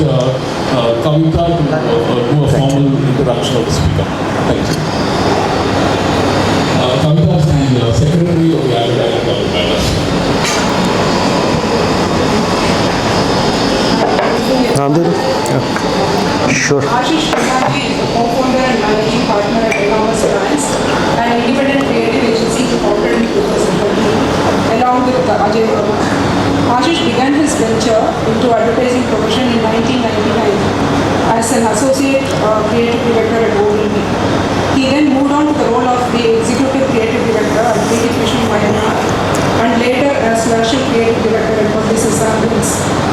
Kavita to do a formal introduction of the speaker. Thank you. Kavita is Secretary of the Advertising Government. Sure. Ashish Khazanchi is the co-founder and managing partner at Enormous Brands, an independent creative agency founded in 2013, along with Ajay Verma. Ashish began his venture into advertising profession in 1999 as an associate creative director at Ogilvy. He then moved on to the role of the executive creative director at Rediffusion and later as national creative director at Publicis Ambience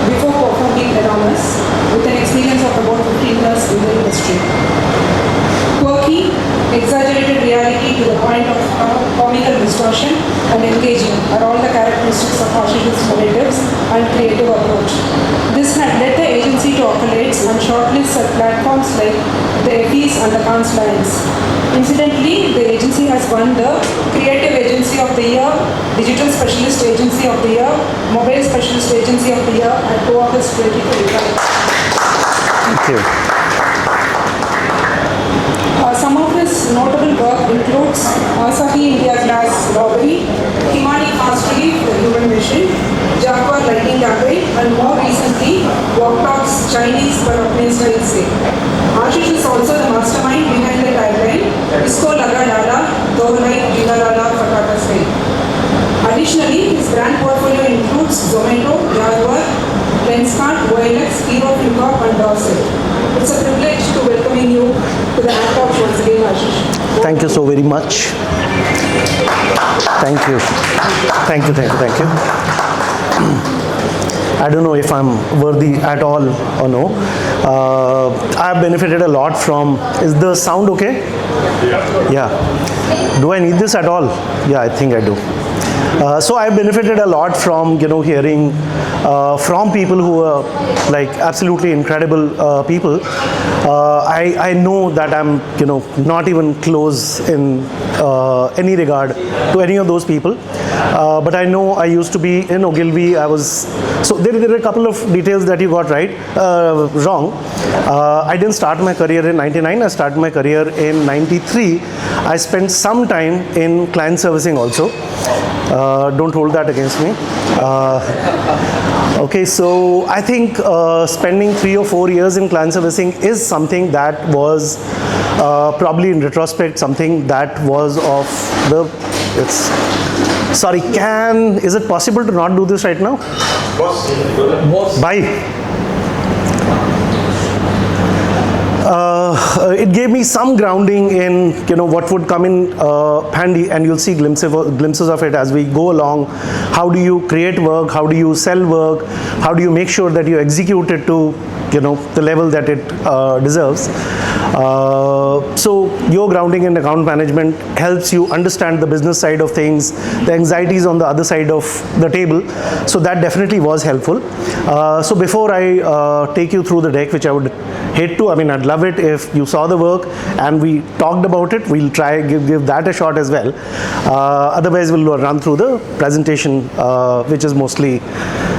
before co-founding Enormous with an experience of about 15 years in the industry. Quirky, exaggerated reality to the point of comical distortion and engaging are all the characteristics of Ashish's narratives and creative approach. This had led the agency to accolades and shortlists at platforms like the Effies and the Cannes Lions. Incidentally, the agency has won the Creative Agency of the Year, Digital Specialist Agency of the Year, Mobile Specialist Agency of the Year at August 2025. Thank you. Some of his notable work includes Asahi India Glass Robbery, Himani Fast Relief, The Human Mission, Jaquar Lightning Campaign, and more recently, Walk Talks Chinese for Apne Style Se. Ashish is also the mastermind behind the tagline, Isko Laga Lala, Dohrai Jila Lala for Tata Sky. Additionally, his brand portfolio includes Zomato, Jaquar, Lenskart, Fincorp, and Dorsët. It's a privilege to welcoming you to the Har Talks once again, Ashish. Thank you so very much. Thank you. Thank you, thank you, thank you. I don't know if I'm worthy at all or no. I've benefited a lot from, is the sound okay? Yeah. Do I need this at all? Yeah, I think I do. So I benefited a lot from hearing from people who are like absolutely incredible people. I know that I'm not even close in any regard to any of those people, but I know I used to be in Ogilvy. So there are a couple of details that you got wrong. I didn't start my career in '99. I started my career in '93. I spent some time in client servicing also. Don't hold that against me. Okay, so I think spending 3 or 4 years in client servicing is something that was probably in retrospect something that was of the, is it possible to not do this right now? Bye. It gave me some grounding in what would come in handy, and you'll see glimpses of it as we go along. How do you create work? How do you sell work? How do you make sure that you execute it to the level that it deserves? So your grounding in account management helps you understand the business side of things, the anxieties on the other side of the table. So that definitely was helpful. So before I take you through the deck, which I would hate to, I'd love it if you saw the work and we talked about it. We'll try give that a shot as well. Otherwise, we'll run through the presentation, which is mostly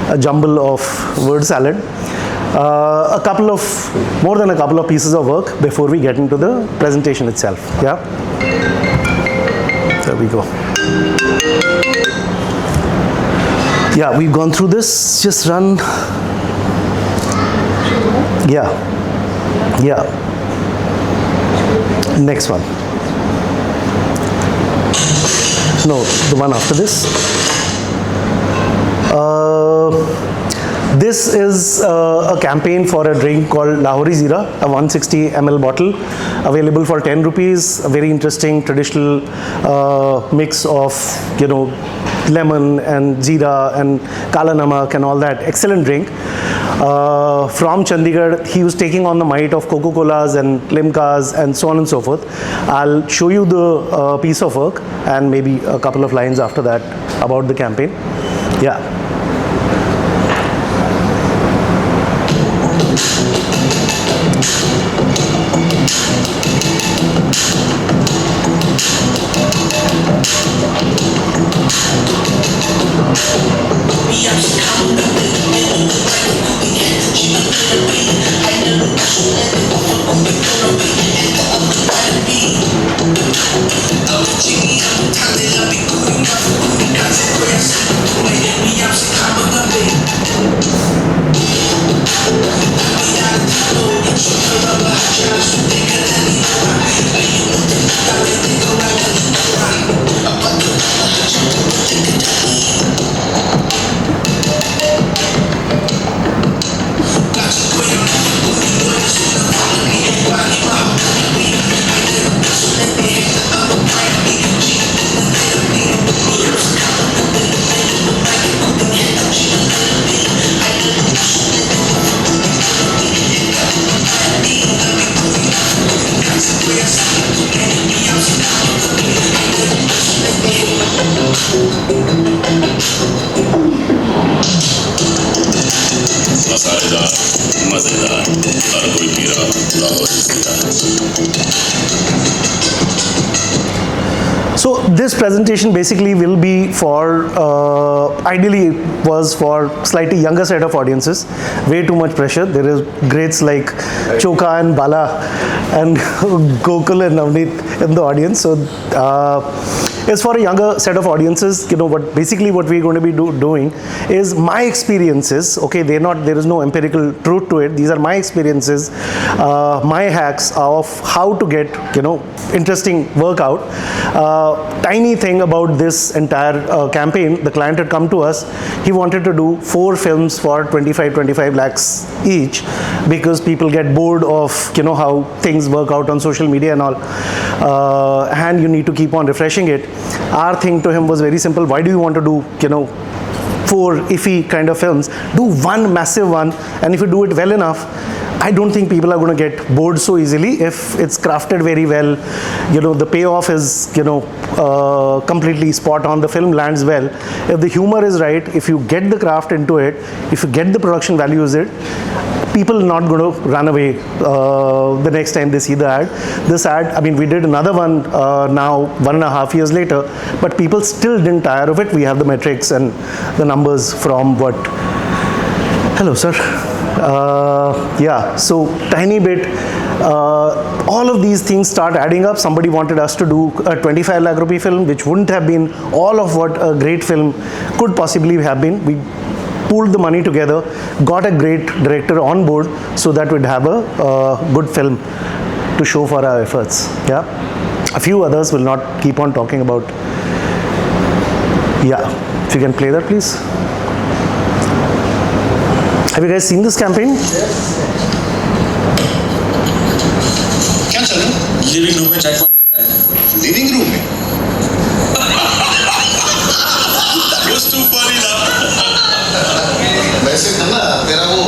a jumble of word salad. More than a couple of pieces of work before we get into the presentation itself. Yeah. There we go. Yeah, we've gone through this. Just run. Yeah. Yeah. Next one. No, the one after this. This is a campaign for a drink called Lahori Zeera, a 160 ml bottle, available for 10 rupees. A very interesting traditional mix of lemon and jeera and kala namak and all that. Excellent drink. From Chandigarh, he was taking on the might of Coca-Colas and Limcas and so on and so forth. I'll show you the piece of work and maybe a couple of lines after that about the campaign. Yeah. We are Har Koi Peera, Lahori Zeera. So this presentation basically will be for, ideally it was for slightly younger set of audiences. Way too much pressure. There is greats like Choka and Bala and Gokul and Navneet in the audience. So it's for a younger set of audiences. You know what? Basically, what we're going to be doing is my experiences. Okay, there is no empirical truth to it. These are my experiences, my hacks of how to get interesting work out. Tiny thing about this entire campaign, the client had come to us. He wanted to do 4 films for 25 lakhs each, because people get bored of how things work out on social media and all, and you need to keep on refreshing it. Our thing to him was very simple. Why do you want to do 4 iffy kind of films? Do one massive one, and if you do it well enough, I don't think people are going to get bored so easily if it's crafted very well. The payoff is completely spot on. The film lands well. If the humor is right, if you get the craft into it, if you get the production values it, people are not going to run away the next time they see the ad. This ad, I mean, we did another one now 1.5 years later, but people still didn't tire of it. We have the metrics and the numbers from what. Hello, sir. Yeah, so tiny bit, all of these things start adding up. Somebody wanted us to do a 25 lakh rupee film, which wouldn't have been all of what a great film could possibly have been. We pooled the money together, got a great director on board so that we'd have a good film to show for our efforts. Yeah, a few others will not keep on talking about. Yeah, if you can play that, please. Have you guys seen this campaign? क्या चल रहा है? Living room में Jaquar लग रहा है। Living room में? That was too funny ना। वैसे ना तेरा वो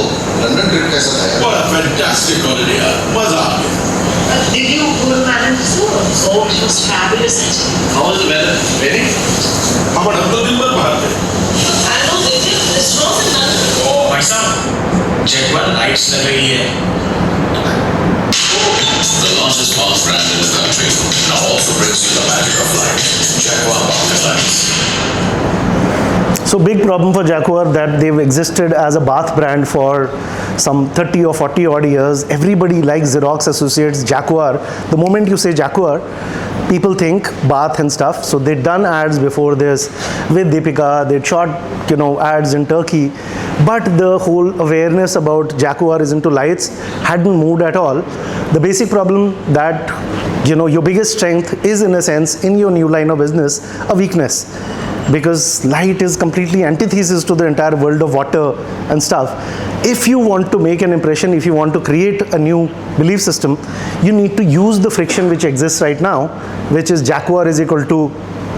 लंदन ट्रिप कैसा था यार? What a fantastic holiday, यार. मजा आ गया. Did you go to Madame Tussauds? Oh, it was fabulous actually. How was the weather? Very? हम तो दिन भर बाहर थे. I know they did restaurants in London. Oh, भाई साहब, जैकवार लाइट्स लग रही है। The largest bath brand in the country now also brings you the magic of light. Jaquar Bath Lights. So big problem for Jaquar that they've existed as a bath brand for some 30 or 40 odd years. Everybody likes Xerox associates Jaquar. The moment you say Jaquar, people think bath and stuff. So they'd done ads before this with Deepika. They'd shot ads in Turkey, but the whole awareness about Jaquar is into lights hadn't moved at all. The basic problem that your biggest strength is, in a sense, in your new line of business, a weakness, because light is completely antithesis to the entire world of water and stuff. If you want to make an impression, if you want to create a new belief system, you need to use the friction which exists right now, which is Jaquar is equal to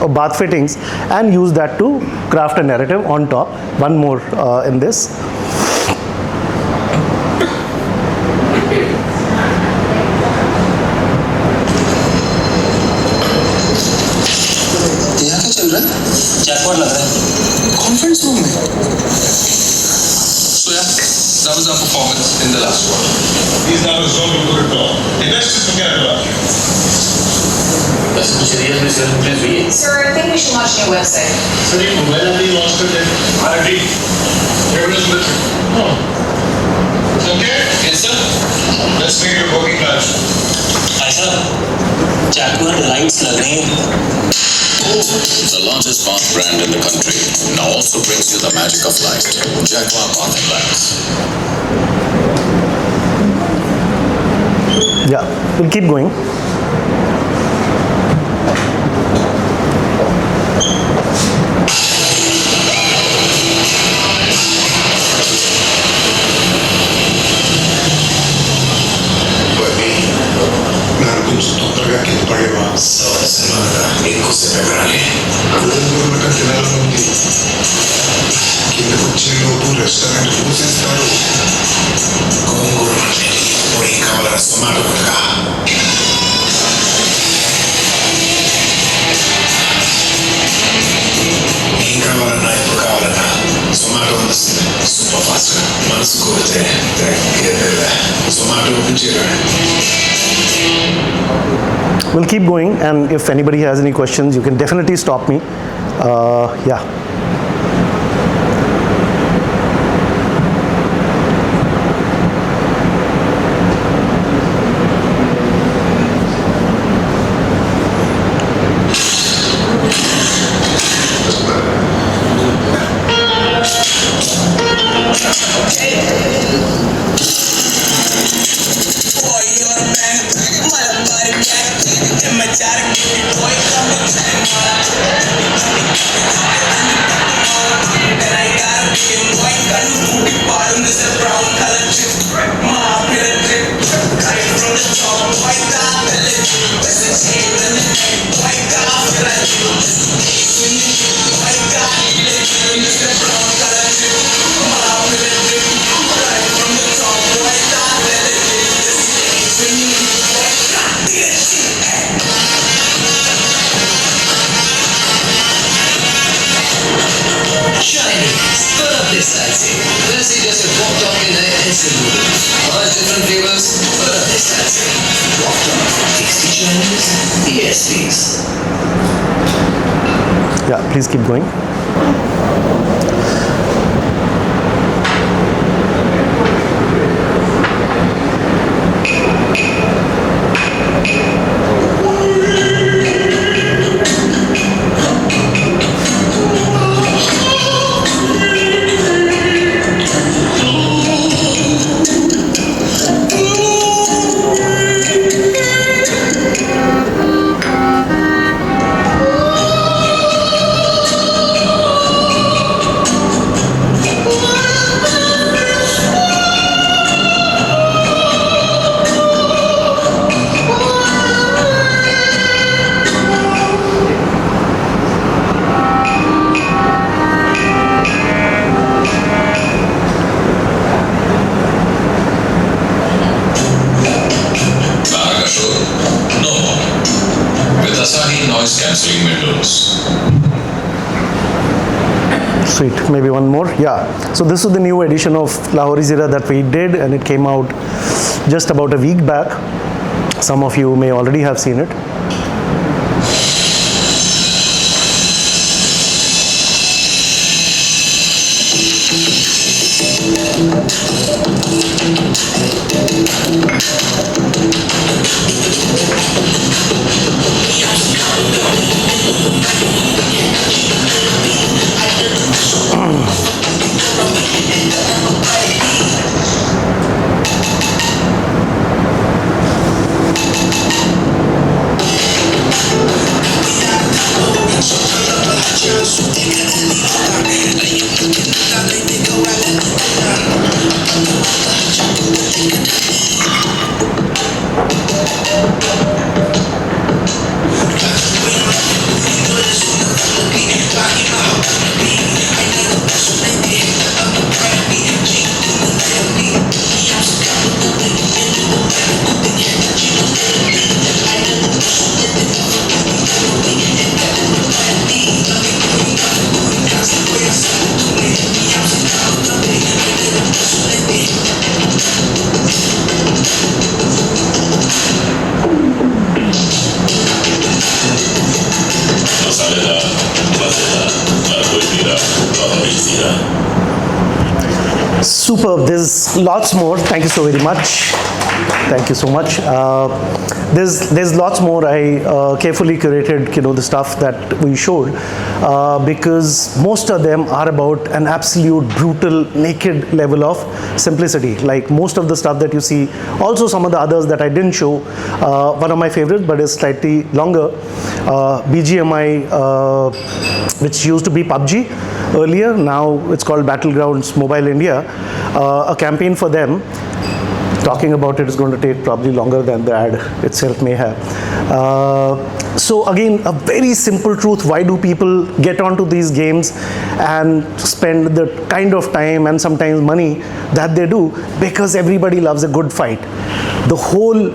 bath fittings, and use that to craft a narrative on top. One more in this. यहाँ क्या चल रहा है? Jaquar लग रहा है। Conference room में। So yeah, that was our performance in the last one. These numbers don't look good at all. Investors forget about you. बस कुछ रियल में सर प्लीज भी। Sir, I think we should launch a new website. Sir, ये mobile अभी launch कर दे. I agree. Everyone's listening. Oh. Okay? Yes sir. Let's make it a working class. भाई साहब, Jaquar lights लग रही हैं। The largest bath brand in the country now also brings you the magic of light. Jaquar Bath Lights. Yeah, we'll keep going. Restaurant పూజిస్తారు గోంగూర పొడి కావాలన్నా Zomato కొట్టగా ఏం కావాలన్నా ఎప్పుడు కావాలన్నా Zomato అందిస్తుంది సూపర్ ఫాస్ట్గా మనసు కోరితే Zomato open cheera hai. We'll keep going, and if anybody has any questions, you can definitely stop me. Yeah. Yeah, please keep going. Cancelling windows. Sweet. Maybe one more. Yeah. So this is the new edition of Lahori Zeera that we did, and it came out just about a week back. Some of you may already have seen it. Superb. There's lots more. Thank you so very much. Thank you so much. There's lots more. I carefully curated, the stuff that we showed because most of them are about an absolute brutal, naked level of simplicity. Like most of the stuff that you see. Also, some of the others that I didn't show. One of my favorites, but is slightly longer. BGMI, which used to be PUBG earlier. Now it's called Battlegrounds Mobile India. A campaign for them. Talking about it is going to take probably longer than the ad itself may have. So again, a very simple truth. Why do people get onto these games and spend the kind of time and sometimes money that they do? Because everybody loves a good fight. The whole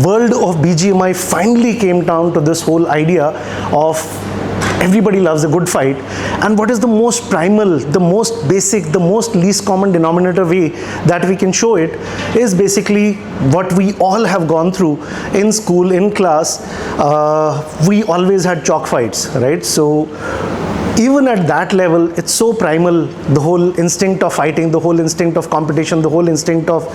world of BGMI finally came down to this whole idea of Everybody loves a good fight. And what is the most primal, the most basic, the most least common denominator way that we can show it is basically what we all have gone through in school, in class. We always had chalk fights, right? So even at that level, it's so primal, the whole instinct of fighting, the whole instinct of competition, the whole instinct of,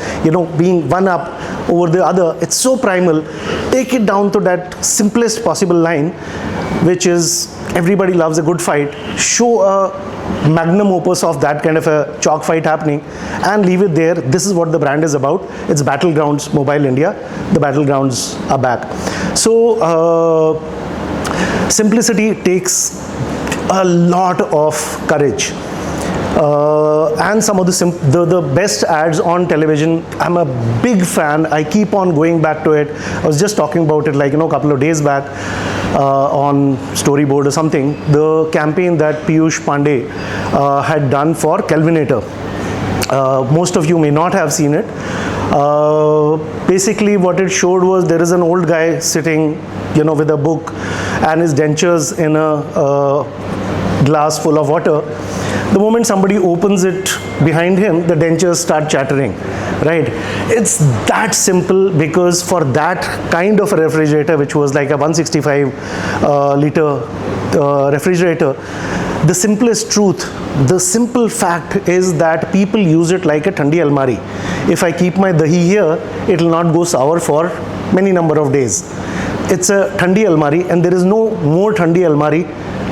being one up over the other. It's so primal. Take it down to that simplest possible line, which is everybody loves a good fight. Show a magnum opus of that kind of a chalk fight happening and leave it there. This is what the brand is about. It's Battlegrounds Mobile India. The Battlegrounds are back. So simplicity takes a lot of courage. And some of the best ads on television, I'm a big fan. I keep on going back to it. I was just talking about it like, a couple of days back on Storyboard or something. The campaign that Piyush Pandey had done for Kelvinator. Most of you may not have seen it. Basically what it showed was there is an old guy sitting, with a book and his dentures in a glass full of water. The moment somebody opens it behind him, the dentures start chattering, right? It's that simple, because for that kind of a refrigerator, which was like a 165 liter refrigerator, the simplest truth, the simple fact is that people use it like a thandi almari. If I keep my dahi here, it will not go sour for many number of days. It's a thandi almari, and there is no more thandi almari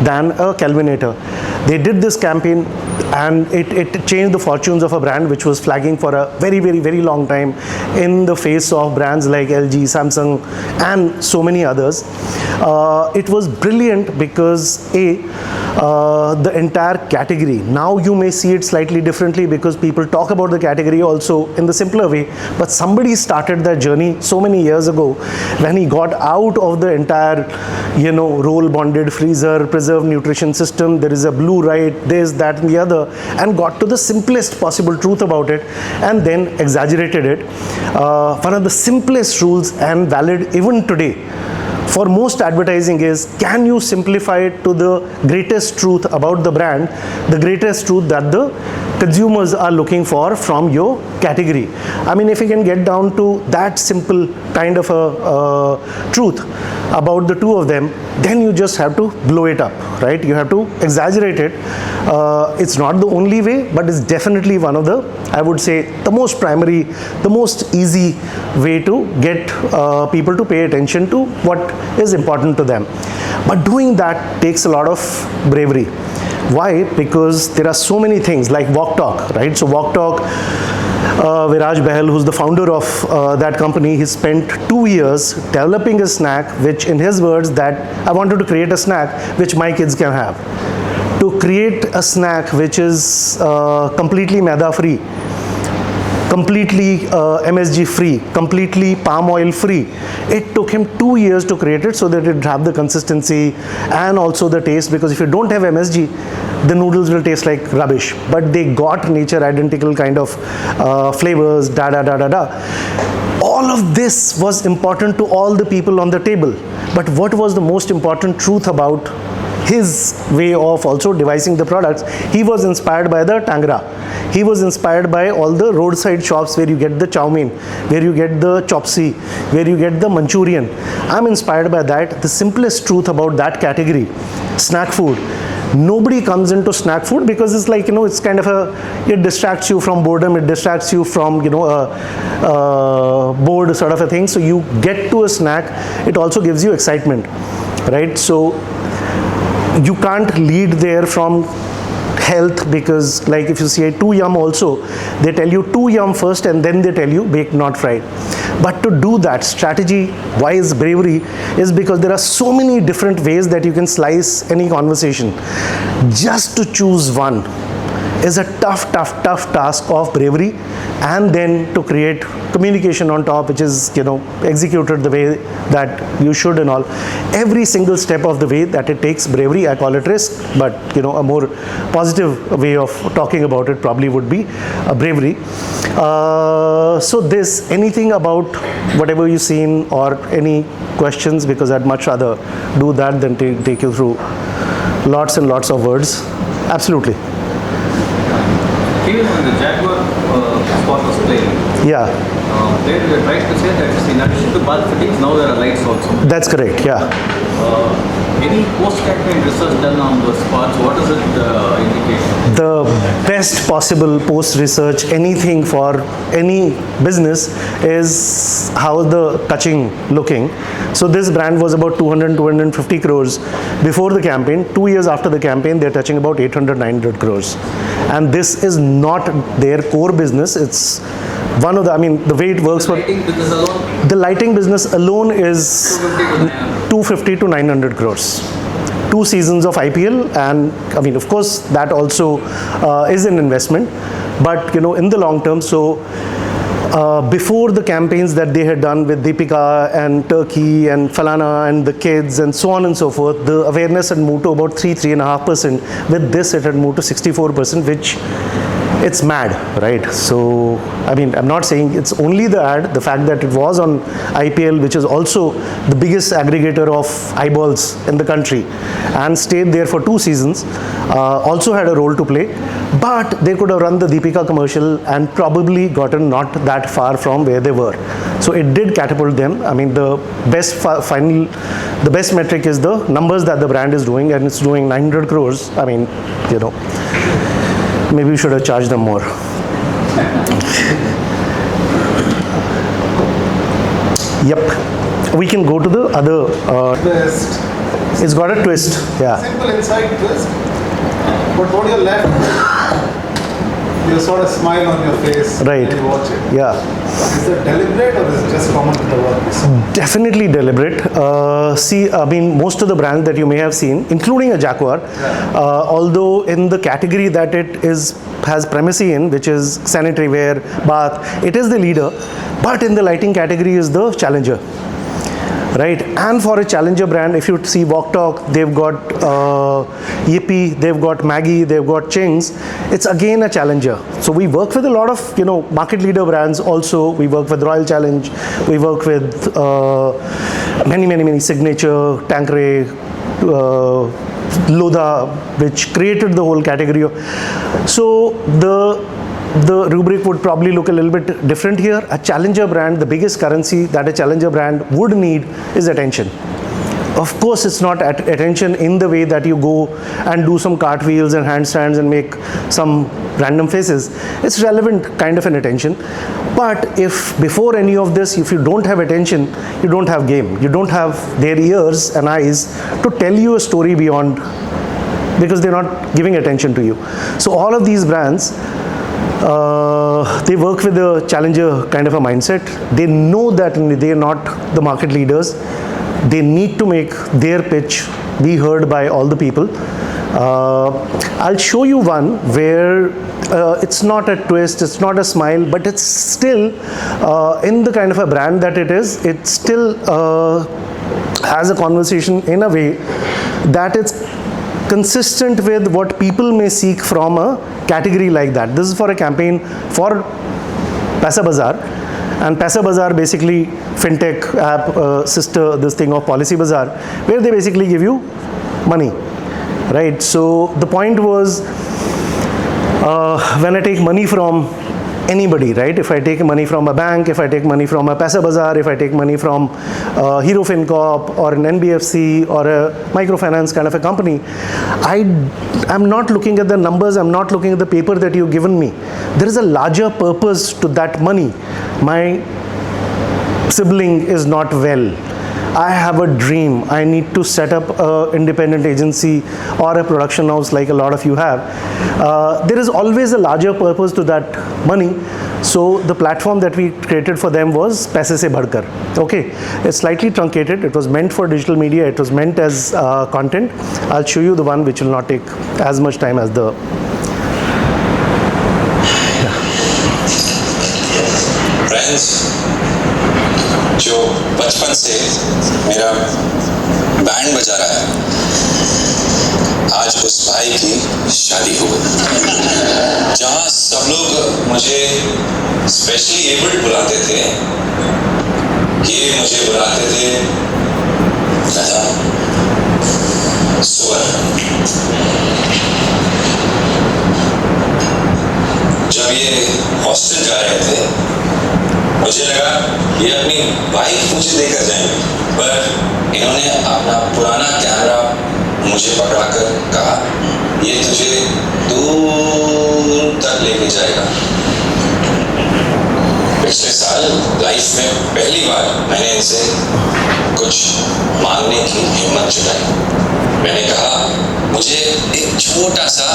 than a Kelvinator. They did this campaign and it changed the fortunes of a brand which was flagging for a very, very, very long time in the face of brands like LG, Samsung and so many others. It was brilliant because the entire category, now you may see it slightly differently because people talk about the category also in the simpler way, but somebody started that journey so many years ago when he got out of the entire, roll bonded freezer, preserved nutrition system, there is a blue right, this, that and the other, and got to the simplest possible truth about it and then exaggerated it. One of the simplest rules and valid even today for most advertising is, can you simplify it to the greatest truth about the brand, the greatest truth that the consumers are looking for from your category. I mean, if you can get down to that simple kind of a truth about the two of them, then you just have to blow it up, right? You have to exaggerate it. It's not the only way, but it's definitely one of the, I would say, the most primary, the most easy way to get people to pay attention to what is important to them. But doing that takes a lot of bravery. Why? Because there are so many things like Walk Talk, right? So Walk Talk, Viraj Bahel, who's the founder of that company, he spent 2 years developing a snack which, in his words, that I wanted to create a snack which my kids can have. To create a snack which is completely maida free, completely MSG free, completely palm oil free. It took him 2 years to create it so that it would have the consistency and also the taste, because if you don't have MSG, the noodles will taste like rubbish. But they got nature identical kind of flavors, All of this was important to all the people on the table. But what was the most important truth about his way of also devising the products? He was inspired by the Tangra. He was inspired by all the roadside shops where you get the chow mein, where you get the chopsi, where you get the Manchurian. I'm inspired by that. The simplest truth about that category, snack food. Nobody comes into snack food because it's like, it's kind of it distracts you from boredom, it distracts you from, bored sort of a thing. So you get to a snack, it also gives you excitement, right? So you can't lead there from health, because like if you say 2 yum also, they tell you 2 yum first and then they tell you baked not fried. But to do that, strategy wise bravery is because there are so many different ways that you can slice any conversation. Just to choose one is a tough task of bravery, and then to create communication on top, which is, executed the way that you should and all. Every single step of the way that it takes bravery, I call it risk, but, a more positive way of talking about it probably would be bravery. So anything about whatever you've seen or any questions, because I'd much rather do that than take you through lots and lots of words. Absolutely. Even when the Jaquar spot was playing, Yeah, they tried to say that in addition to bulb fittings, now there are lights also. that's correct. Yeah. Any post-campaign research done on those spots? What does it indicate? The best possible post research, anything for any business, is how the touching looking. So this brand was about 250 crores before the campaign. 2 years after the campaign, they're touching about 900 crores. And this is not their core business. It's one of the, I mean, the way it works for Lighting business alone, the lighting business alone is 250 to 900 crores. 2 seasons of IPL, and I mean, of course, that also is an investment, but in the long term. So before the campaigns that they had done with Deepika and Turkey and Falana and the kids and so on and so forth, the awareness had moved to about 3.5%. With this, it had moved to 64%, which it's mad, right? So, I mean, I'm not saying it's only the ad, the fact that it was on IPL, which is also the biggest aggregator of eyeballs in the country, and stayed there for 2 seasons, also had a role to play. But they could have run the Deepika commercial and probably gotten not that far from where they were. So it did catapult them. I mean, the best the best metric is the numbers that the brand is doing, and it's doing 900 crores. I mean, maybe we should have charged them more. Yep. We can go to the other. Twist. It's got a twist. Yeah. Simple inside twist. But what you're left with, you sort of smile on your face Right. when you watch it. Yeah. Is it deliberate or is it just common to the work? Definitely deliberate. See, I mean, most of the brands that you may have seen, including a Jaquar, although in the category that it has primacy in, which is sanitary ware, bath, it is the leader, but in the lighting category is the challenger. Right, and for a challenger brand, if you see Walk Talk, they've got Yippee, they've got Maggie, they've got Ching's. It's again a challenger. So we work with a lot of market leader brands. Also, we work with Royal Challenge. We work with many Signature, Tanqueray, Lodha, which created the whole category. So the rubric would probably look a little bit different here. A challenger brand, the biggest currency that a challenger brand would need is attention. Of course, it's not attention in the way that you go and do some cartwheels and handstands and make some random faces. It's relevant kind of an attention. But if before any of this, if you don't have attention, you don't have game. You don't have their ears and eyes to tell you a story beyond, because they're not giving attention to you. So all of these brands, they work with a challenger kind of a mindset. They know that they are not the market leaders. They need to make their pitch be heard by all the people. I'll show you one where it's not a twist, it's not a smile, but it's still in the kind of a brand that it is, it still has a conversation in a way that it's consistent with what people may seek from a category like that. This is for a campaign for Paisa Bazaar, and Paisa Bazaar basically fintech app sister this thing of Policy Bazaar, where they basically give you money, right? So the point was when I take money from anybody, right? If I take money from a bank, if I take money from a Paisa Bazaar, if I take money from Hero Fincorp or an NBFC or a microfinance kind of a company, I'm not looking at the numbers, I'm not looking at the paper that you've given me. There is a larger purpose to that money. My sibling is not well. I have a dream. I need to set up an independent agency or a production house like a lot of you have. There is always a larger purpose to that money. So the platform that we created for them was Paise Se Badhkar. Okay, it's slightly truncated. It was meant for digital media. It was meant as content. I'll show you the one which will not take as much time as the. Friends, जो बचपन से मेरा band बजा रहा है, आज उस भाई की शादी हो गई। जहाँ सब लोग मुझे स्पेशली एबल्ड बुलाते थे, ये मुझे बुलाते थे दादा। सुअर। जब ये हॉस्टल जा रहे थे मुझे लगा ये अपनी बाइक मुझे देकर जाएंगे, पर इन्होंने अपना पुराना कैमरा मुझे पकड़ाकर कहा ये तुझे दूर तक लेके जाएगा। पिछले साल लाइफ में पहली बार मैंने इनसे कुछ मांगने की हिम्मत जुटाई। मैंने कहा मुझे एक छोटा सा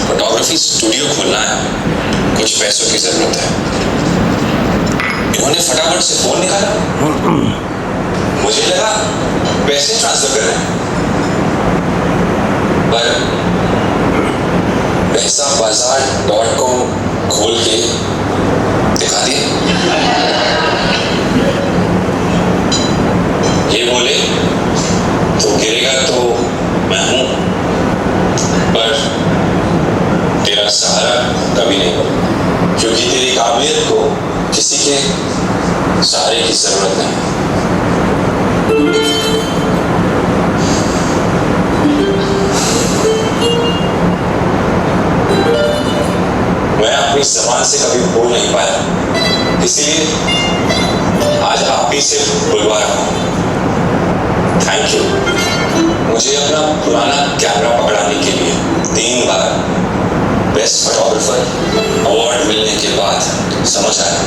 फोटोग्राफी स्टूडियो खोलना है, कुछ पैसों की जरूरत है। इन्होंने फटाफट से फोन निकाला, मुझे लगा पैसे ट्रांसफर कर रहे हैं, पर पैसाबाजार.com खोल के दिखा दिया। ये बोले तो गिरेगा तो मैं हूं, पर तेरा सहारा कभी नहीं बनेगा, क्योंकि तेरी काबिलियत को किसी के सहारे की जरूरत नहीं। मैं अपनी जबान से कभी बोल नहीं पाया, इसीलिए आज आप ही से बुलवा रहा हूं। Thank you. मुझे अपना पुराना कैमरा पकड़ाने के लिए 3 बार बेस्ट फोटोग्राफर अवार्ड मिलने के बाद समझ आया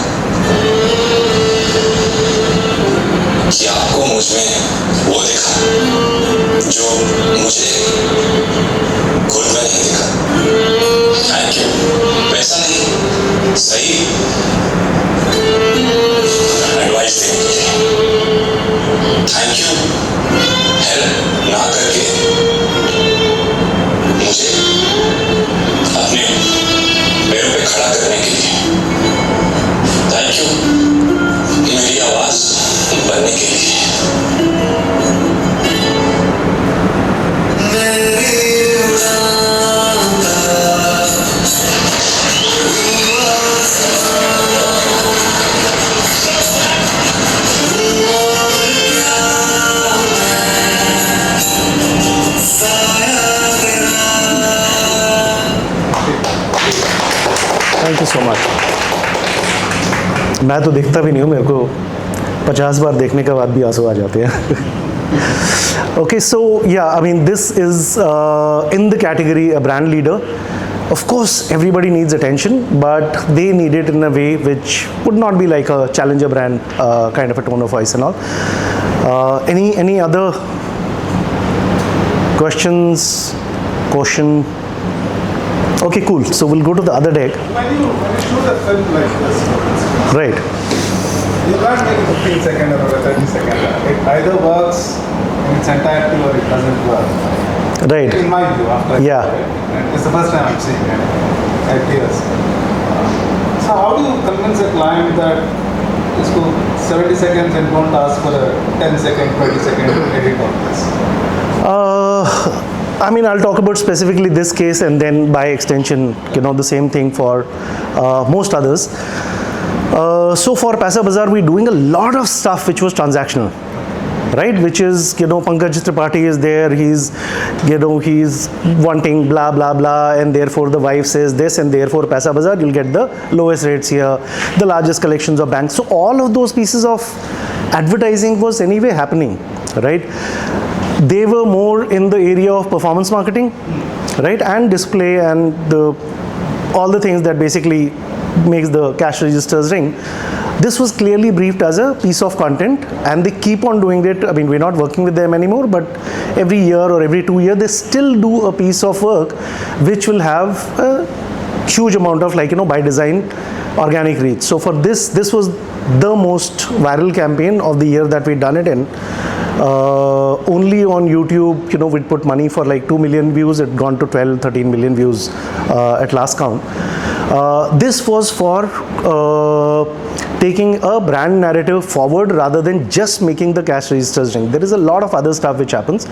कि आपको मुझ में वो दिखा जो मुझे खुद में नहीं दिखा। Thank you. पैसा नहीं, सही एडवाइस देने के लिए। Thank you. हेल्प ना करके मुझे अपने पैरों पे खड़ा करने के लिए। थैंक यू मेरी आवाज बनने के लिए। Thank you so much. मैं तो देखता भी नहीं हूँ, मेरे को 50 बार देखने के बाद भी आंसू आ जाते हैं। Okay, so yeah, I mean this is in the category a brand leader. Of course, everybody needs attention, but they need it in a way which would not be like a challenger brand kind of a tone of voice and all. Any other questions? Question? Okay, cool. So we'll go to the other deck. When you shoot a film like this, Right. you can't make a 15-second or a 30-second. It either works in its entirety or it doesn't work. Right. In my view, after Yeah. it's the first time I'm seeing it. Ideas. So how do you convince a client that it's go 70 seconds and don't ask for a 10-second, 20-second edit of this? I mean, I'll talk about specifically this case, and then by extension, you know, the same thing for most others. So for Paisa Bazaar, we're doing a lot of stuff which was transactional, right? Which is, you know, Pankaj Tripathi is there, he's wanting blah, blah, blah, and therefore the wife says this, and therefore Paisa Bazaar, you'll get the lowest rates here, the largest collections of banks. So all of those pieces of advertising was anyway happening, right? They were more in the area of performance marketing, right, and display and all the things that basically makes the cash registers ring. This was clearly briefed as a piece of content, and they keep on doing it. I mean, we're not working with them anymore, but every year or every 2 years, they still do a piece of work which will have a huge amount of, like, you know, by design organic reach. So for this was the most viral campaign of the year that we'd done it in. Only on YouTube, you know, we'd put money for like 2 million views. It gone to 12, 13 million views at last count. This was for taking a brand narrative forward rather than just making the cash registers ring. There is a lot of other stuff which happens.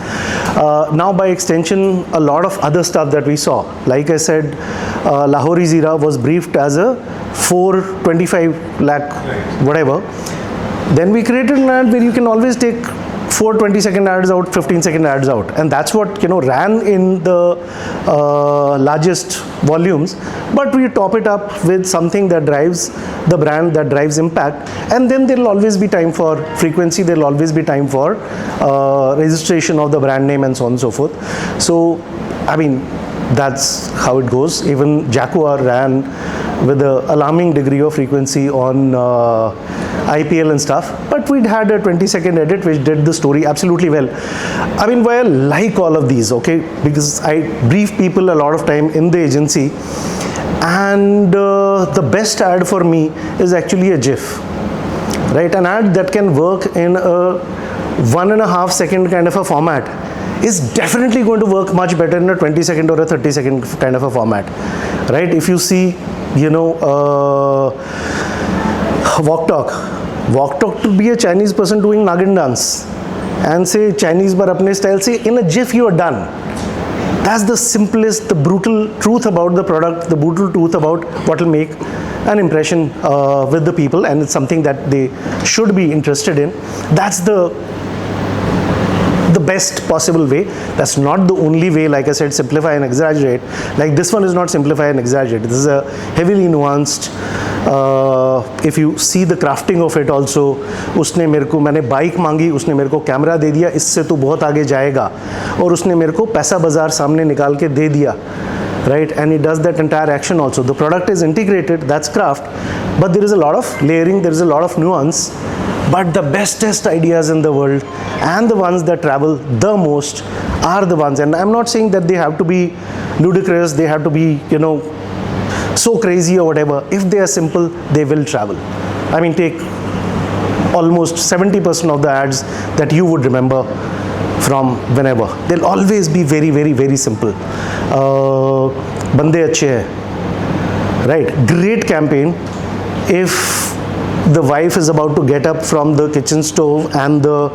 Now by extension, a lot of other stuff that we saw. Like I said, Lahori Zeera was briefed as a 425 lakh whatever. Then we created an ad where you can always take 4 20-second ads out, 15-second ads out, and that's what ran in the largest volumes. But we top it up with something that drives the brand, that drives impact, and then there'll always be time for frequency, there'll always be time for registration of the brand name and so on and so forth. So I mean, that's how it goes. Even Jaquar ran with an alarming degree of frequency on IPL and stuff, but we'd had a 20-second edit which did the story absolutely well. I mean, why I like all of these, okay, because I brief people a lot of time in the agency, and the best ad for me is actually a GIF, right? An ad that can work in a 1.5 second kind of a format is definitely going to work much better in a 20-second or a 30-second kind of a format, right? If you see, walk talk to be a Chinese person doing Nagin dance and say Chinese bar apne style, say in a GIF you are done. That's the simplest, the brutal truth about the product, the brutal truth about what will make an impression with the people, and it's something that they should be interested in. That's the best possible way. That's not the only way. Like I said, simplify and exaggerate. Like this one is not simplify and exaggerate. This is a heavily nuanced. If you see the crafting of it also, उसने मेरे को, मैंने bike मांगी, उसने मेरे को camera दे दिया, इससे तो बहुत आगे जाएगा, और उसने मेरे को पैसा बाजार सामने निकाल के दे दिया, right? And he does that entire action also. The product is integrated, that's craft, but there is a lot of layering, there is a lot of nuance. But the bestest ideas in the world and the ones that travel the most are the ones, and I'm not saying that they have to be ludicrous, they have to be, so crazy or whatever. If they are simple, they will travel. I mean, take almost 70% of the ads that you would remember from whenever. They'll always be very, very, very simple. Bande achhe hai, right? Great campaign. If the wife is about to get up from the kitchen stove and the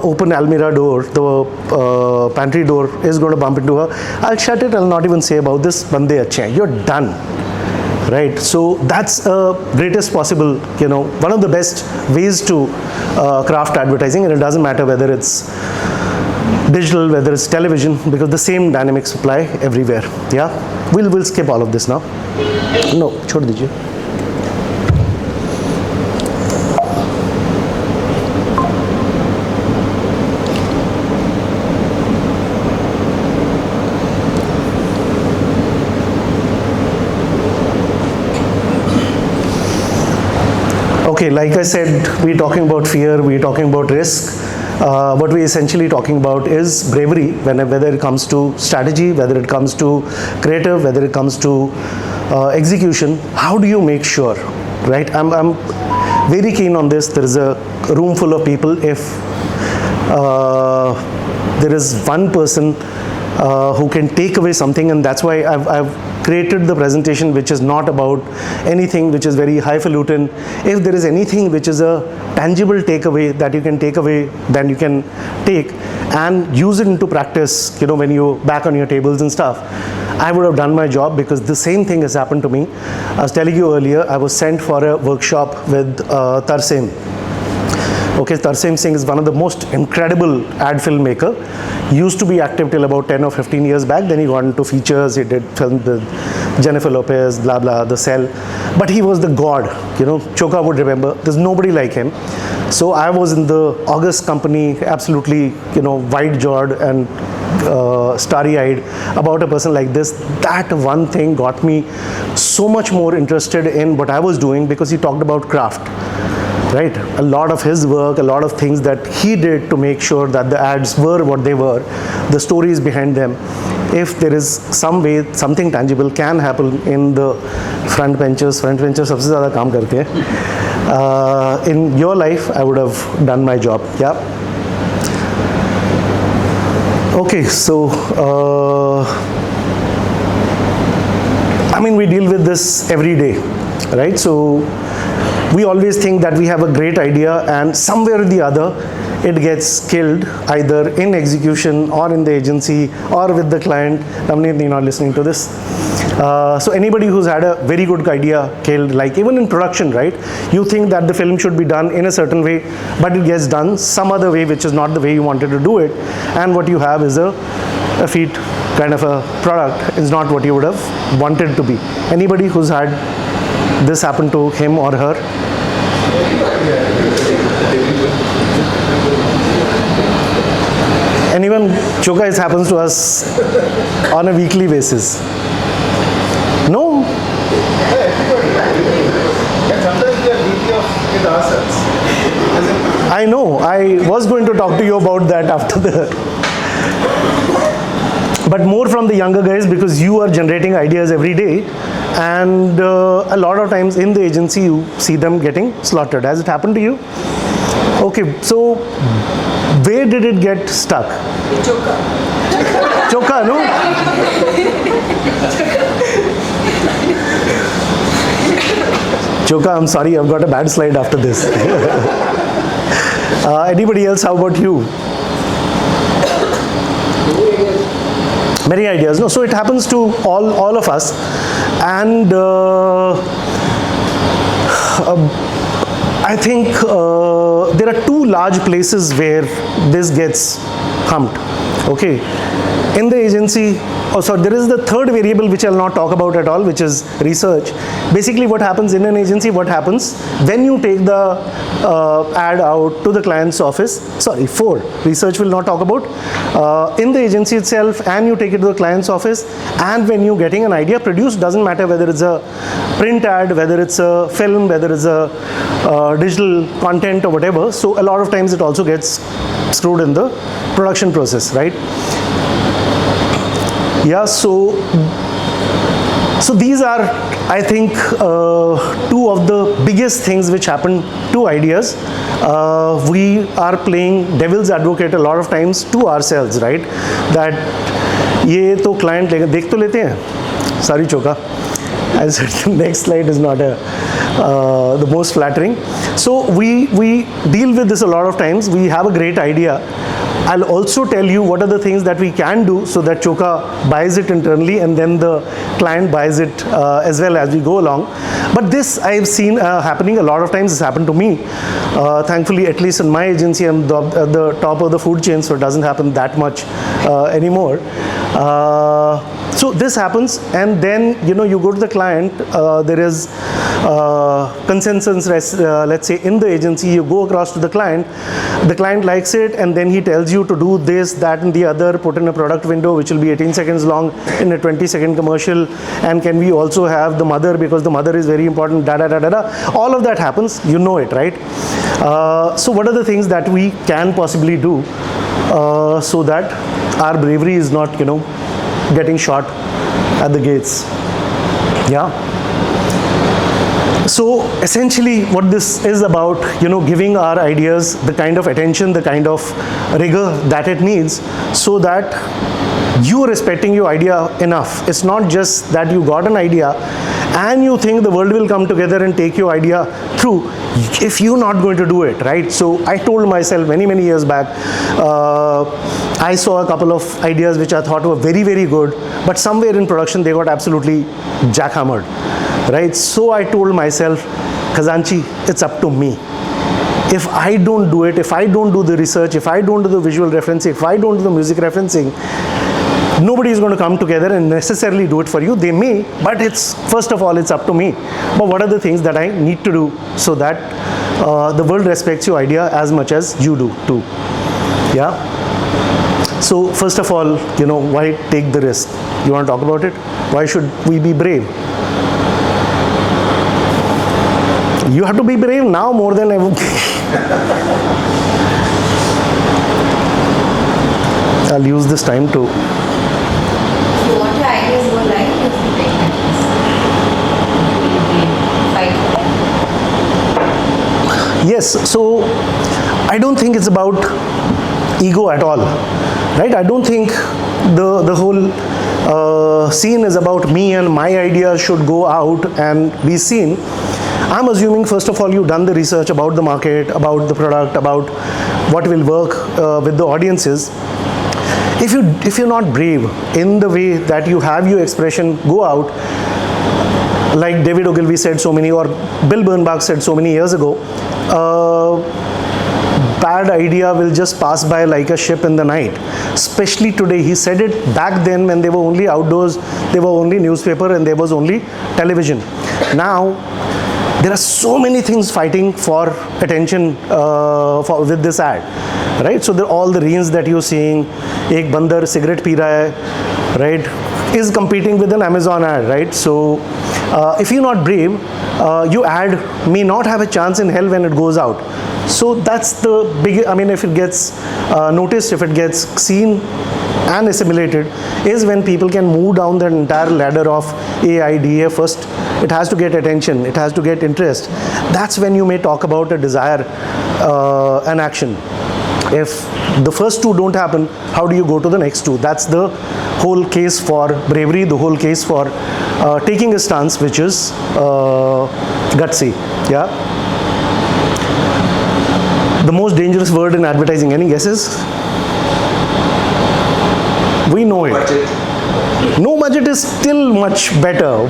open almirah door, the pantry door is going to bump into her, I'll shut it, I'll not even say about this, bande achhe hain. You're done, right? So that's greatest possible, one of the best ways to craft advertising, and it doesn't matter whether it's digital, whether it's television, because the same dynamics apply everywhere. Yeah, we'll skip all of this now. No, chhod dijiye. Okay, like I said, we're talking about fear, we're talking about risk. What we're essentially talking about is bravery, whether it comes to strategy, whether it comes to creative, whether it comes to execution. How do you make sure, right? I'm very keen on this. There is a room full of people. If there is one person who can take away something, and that's why I've created the presentation which is not about anything which is very highfalutin. If there is anything which is a tangible takeaway that you can take away, then you can take and use it into practice, when you back on your tables and stuff. I would have done my job, because the same thing has happened to me. I was telling you earlier, I was sent for a workshop with Tarsem. Okay, Tarsem Singh is one of the most incredible ad filmmaker. He used to be active till about 10 or 15 years back. Then he got into features. He did films with Jennifer Lopez, blah, blah, The Cell. But he was the god. Choka would remember. There's nobody like him. So I was in the August company, absolutely, wide-jawed and starry-eyed about a person like this. That one thing got me so much more interested in what I was doing, because he talked about craft. Right, a lot of his work, a lot of things that he did to make sure that the ads were what they were, the stories behind them. If there is some way, something tangible can happen in the front benchers सबसे ज़्यादा काम करते हैं. In your life, I would have done my job. Yeah. Okay, so I mean, we deal with this every day, right? So we always think that we have a great idea, and somewhere or the other it gets killed, either in execution or in the agency or with the client. Navneet, you're not listening to this. So anybody who's had a very good idea killed, like even in production, right? You think that the film should be done in a certain way, but it gets done some other way, which is not the way you wanted to do it. And what you have is a feat kind of a product, is not what you would have wanted to be. Anybody who's had this happen to him or her? Anyone? Choka, it happens to us on a weekly basis. No? Sometimes we are guilty of it ourselves. I know. I was going to talk to you about that after the... But more from the younger guys, because you are generating ideas every day, and a lot of times in the agency you see them getting slaughtered. Has it happened to you? Okay, so where did it get stuck? Choka, no? Choka, I'm sorry, I've got a bad slide after this. Anybody else? How about you? Many ideas. No, so it happens to all of us, and I think there are two large places where this gets humped. Okay, in the agency. So there is the third variable which I'll not talk about at all, which is research. Basically what happens in an agency, what happens when you take the ad out to the client's office, research will not talk about, in the agency itself, and you take it to the client's office, and when you're getting an idea produced, doesn't matter whether it's a print ad, whether it's a film, whether it's a digital content or whatever. So a lot of times it also gets screwed in the production process, right? Yeah, so these are, I think, two of the biggest things which happen to ideas. We are playing devil's advocate a lot of times to ourselves, right? That ये तो client देख तो लेते हैं. Sorry, Choka. I said the next slide is not the most flattering. So we deal with this a lot of times. We have a great idea. I'll also tell you what are the things that we can do so that Choka buys it internally, and then the client buys it as well as we go along. But this I've seen happening a lot of times. It's happened to me. Thankfully, at least in my agency, I'm at the top of the food chain, so it doesn't happen that much anymore. So this happens, and then you go to the client. There is consensus, let's say, in the agency. You go across to the client likes it, and then he tells you to do this, that, and the other, put in a product window which will be 18 seconds long in a 20-second commercial, and can we also have the mother, because the mother is very important, all of that happens, it, right? So what are the things that we can possibly do so that our bravery is not getting shot at the gates? Yeah. So essentially what this is about, giving our ideas the kind of attention, the kind of rigor that it needs, so that you are respecting your idea enough. It's not just that you got an idea and you think the world will come together and take your idea through if you're not going to do it, right? So I told myself many years back, I saw a couple of ideas which I thought were very, very good, but somewhere in production they got absolutely jackhammered, right? So I told myself, Khazanchi, it's up to me. If I don't do it, if I don't do the research, if I don't do the visual referencing, if I don't do the music referencing, nobody is going to come together and necessarily do it for you. They may, but first of all, it's up to me. But what are the things that I need to do so that the world respects your idea as much as you do too? Yeah. So first of all, why take the risk? You want to talk about it? Why should we be brave? You have to be brave now more than ever. I'll use this time to. So what your ideas were like if you take that risk? Yes, so I don't think it's about ego at all, right? I don't think the whole scene is about me and my ideas should go out and be seen. I'm assuming first of all you've done the research about the market, about the product, about what will work with the audiences. If you're not brave in the way that you have your expression go out, like David Ogilvy said so many, or Bill Bernbach said so many years ago, bad idea will just pass by like a ship in the night. Especially today. He said it back then when they were only outdoors, there were only newspaper and there was only television. Now there are so many things fighting for attention with this ad, right? So all the reels that you're seeing, ek bandar cigarette pee raha hai, right, is competing with an Amazon ad, right? So if you're not brave, your ad may not have a chance in hell when it goes out. So that's the big, I mean, if it gets noticed, if it gets seen and assimilated, is when people can move down the entire ladder of AIDA. First, it has to get attention, it has to get interest. That's when you may talk about a desire and action. If the first two don't happen, how do you go to the next two? That's the whole case for bravery, the whole case for taking a stance which is gutsy. Yeah. The most dangerous word in advertising, any guesses? We know it. Budget. No budget is still much better.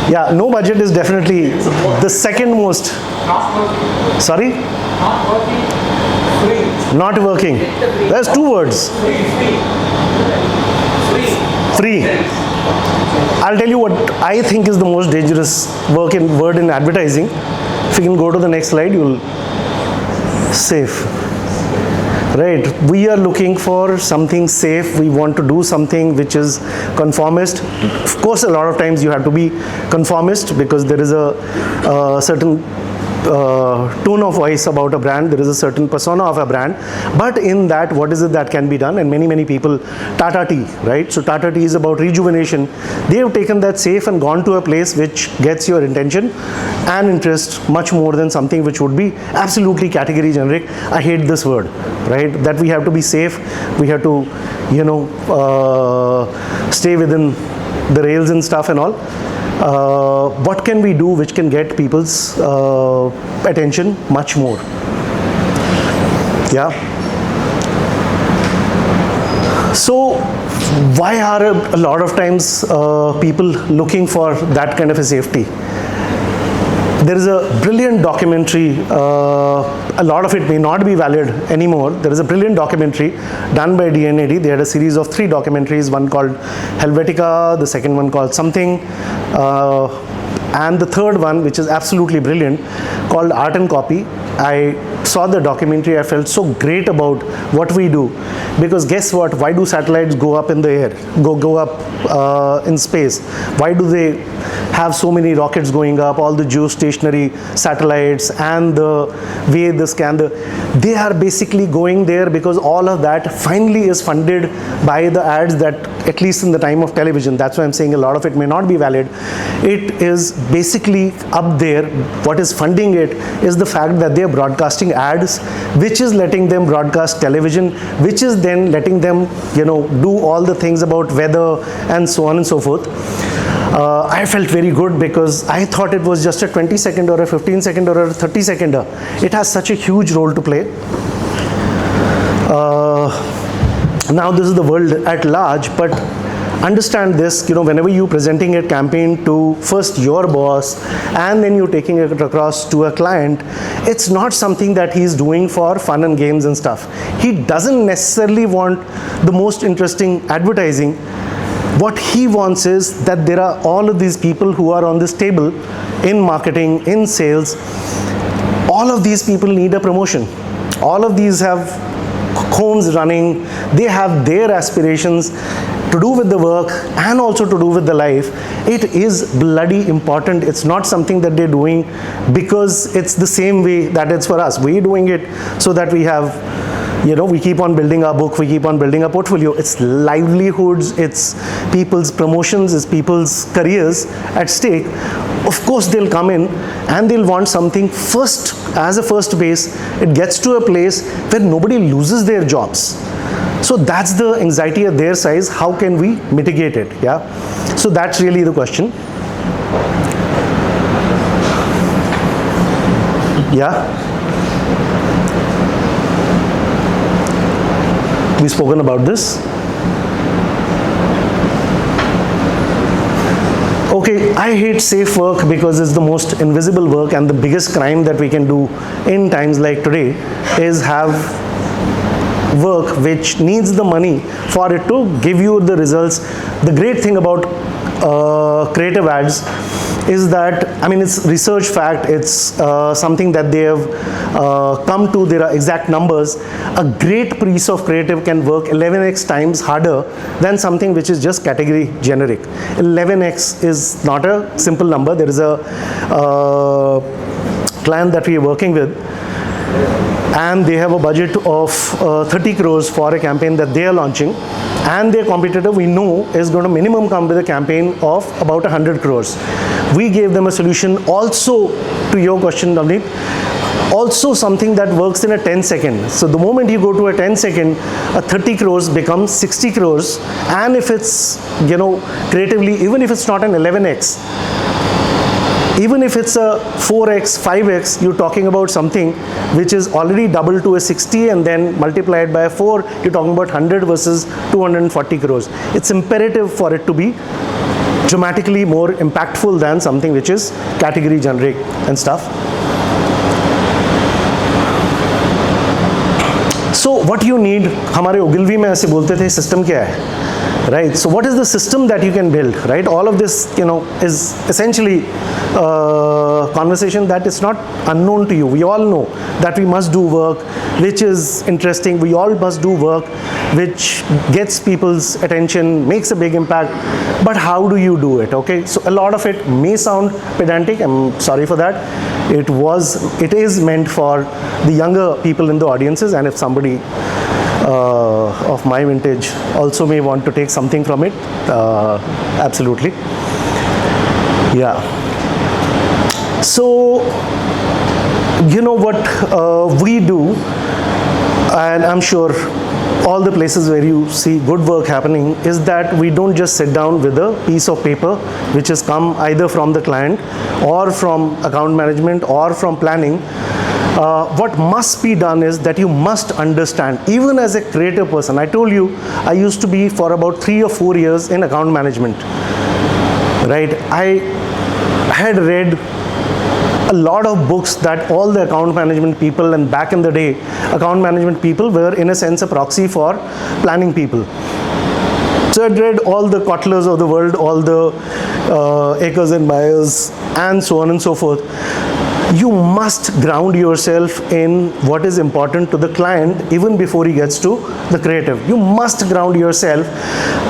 Yeah, no budget is definitely the second most. Not working. Sorry? Not working. Free. Not working. There's two words. Free. I'll tell you what I think is the most dangerous word in advertising. If you can go to the next slide, you'll safe. Right, we are looking for something safe. We want to do something which is conformist. Of course, a lot of times you have to be conformist because there is a certain tone of voice about a brand, there is a certain persona of a brand, but in that, what is it that can be done? And many people, Tata Tea, right? So Tata Tea is about rejuvenation. They have taken that safe and gone to a place which gets your attention and interest much more than something which would be absolutely category generic. I hate this word, right? That we have to be safe, we have to, you know, stay within the rails and stuff and all. What can we do which can get people's attention much more? Yeah. So why are a lot of times people looking for that kind of a safety? There is a brilliant documentary, a lot of it may not be valid anymore. There is a brilliant documentary done by DNAD. They had a series of 3 documentaries, one called Helvetica, the second one called something, and the third one, which is absolutely brilliant, called Art and Copy. I saw the documentary, I felt so great about what we do, because guess what, why do satellites go up in the air, go up in space? Why do they have so many rockets going up, all the geostationary satellites and the way they scan they are basically going there because all of that finally is funded by the ads that, at least in the time of television, that's why I'm saying a lot of it may not be valid. It is basically up there. What is funding it is the fact that they are broadcasting ads, which is letting them broadcast television, which is then letting them, you know, do all the things about weather and so on and so forth. I felt very good because I thought it was just a 20-second or a 15-second or a 30-seconder. It has such a huge role to play. Now this is the world at large, but understand this, you know, whenever you're presenting a campaign to first your boss and then you're taking it across to a client, it's not something that he's doing for fun and games and stuff. He doesn't necessarily want the most interesting advertising. What he wants is that there are all of these people who are on this table in marketing, in sales. All of these people need a promotion. All of these have homes running. They have their aspirations to do with the work and also to do with the life. It is bloody important. It's not something that they're doing because it's the same way that it's for us. We're doing it so that we have, you know, we keep on building our book, we keep on building our portfolio. It's livelihoods, it's people's promotions, it's people's careers at stake. Of course, they'll come in and they'll want something first, as a first base. It gets to a place where nobody loses their jobs. So that's the anxiety at their size. How can we mitigate it? Yeah. So that's really the question. Yeah? We've spoken about this. Okay, I hate safe work because it's the most invisible work, and the biggest crime that we can do in times like today is have work which needs the money for it to give you the results. The great thing about creative ads is that, I mean, it's research fact, it's something that they have come to their exact numbers. A great piece of creative can work 11x times harder than something which is just category generic. 11x is not a simple number. There is a client that we are working with, and they have a budget of 30 crores for a campaign that they are launching, and their competitor, we know, is going to minimum come with a campaign of about 100 crores. We gave them a solution also, to your question, Navneet, also something that works in a 10 second. So the moment you go to a 10 second, a 30 crores becomes 60 crores, and if it's, you know, creatively, even if it's not an 11x, even if it's a 4x, 5x, you're talking about something which is already double to a 60 and then multiplied by 4, you're talking about 100 versus 240 crores. It's imperative for it to be dramatically more impactful than something which is category generic and stuff. So what you need, हमारे Ogilvy में ऐसे बोलते थे, system क्या है? Right, so what is the system that you can build, right? All of this, you know, is essentially conversation that is not unknown to you. We all know that we must do work which is interesting. We all must do work which gets people's attention, makes a big impact. But how do you do it? Okay, so a lot of it may sound pedantic. I'm sorry for that. It is meant for the younger people in the audiences, and if somebody of my vintage also may want to take something from it, absolutely. Yeah. So, you know what we do, and I'm sure all the places where you see good work happening, is that we don't just sit down with a piece of paper which has come either from the client or from account management or from planning. What must be done is that you must understand, even as a creative person. I told you, I used to be for about 3 or 4 years in account management, right? I had read a lot of books that all the account management people, and back in the day, account management people were in a sense a proxy for planning people. So I'd read all the Kotlers of the world, all the Akers and Myers, and so on and so forth. You must ground yourself in what is important to the client even before he gets to the creative. You must ground yourself.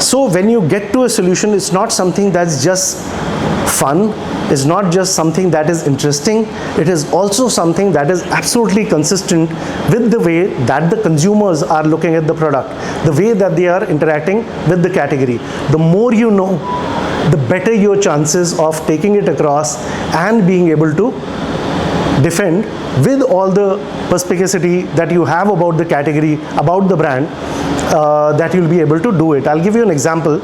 So when you get to a solution, it's not something that's just fun. It's not just something that is interesting. It is also something that is absolutely consistent with the way that the consumers are looking at the product, the way that they are interacting with the category. The more you know, the better your chances of taking it across and being able to defend with all the perspicacity that you have about the category, about the brand, that you'll be able to do it. I'll give you an example.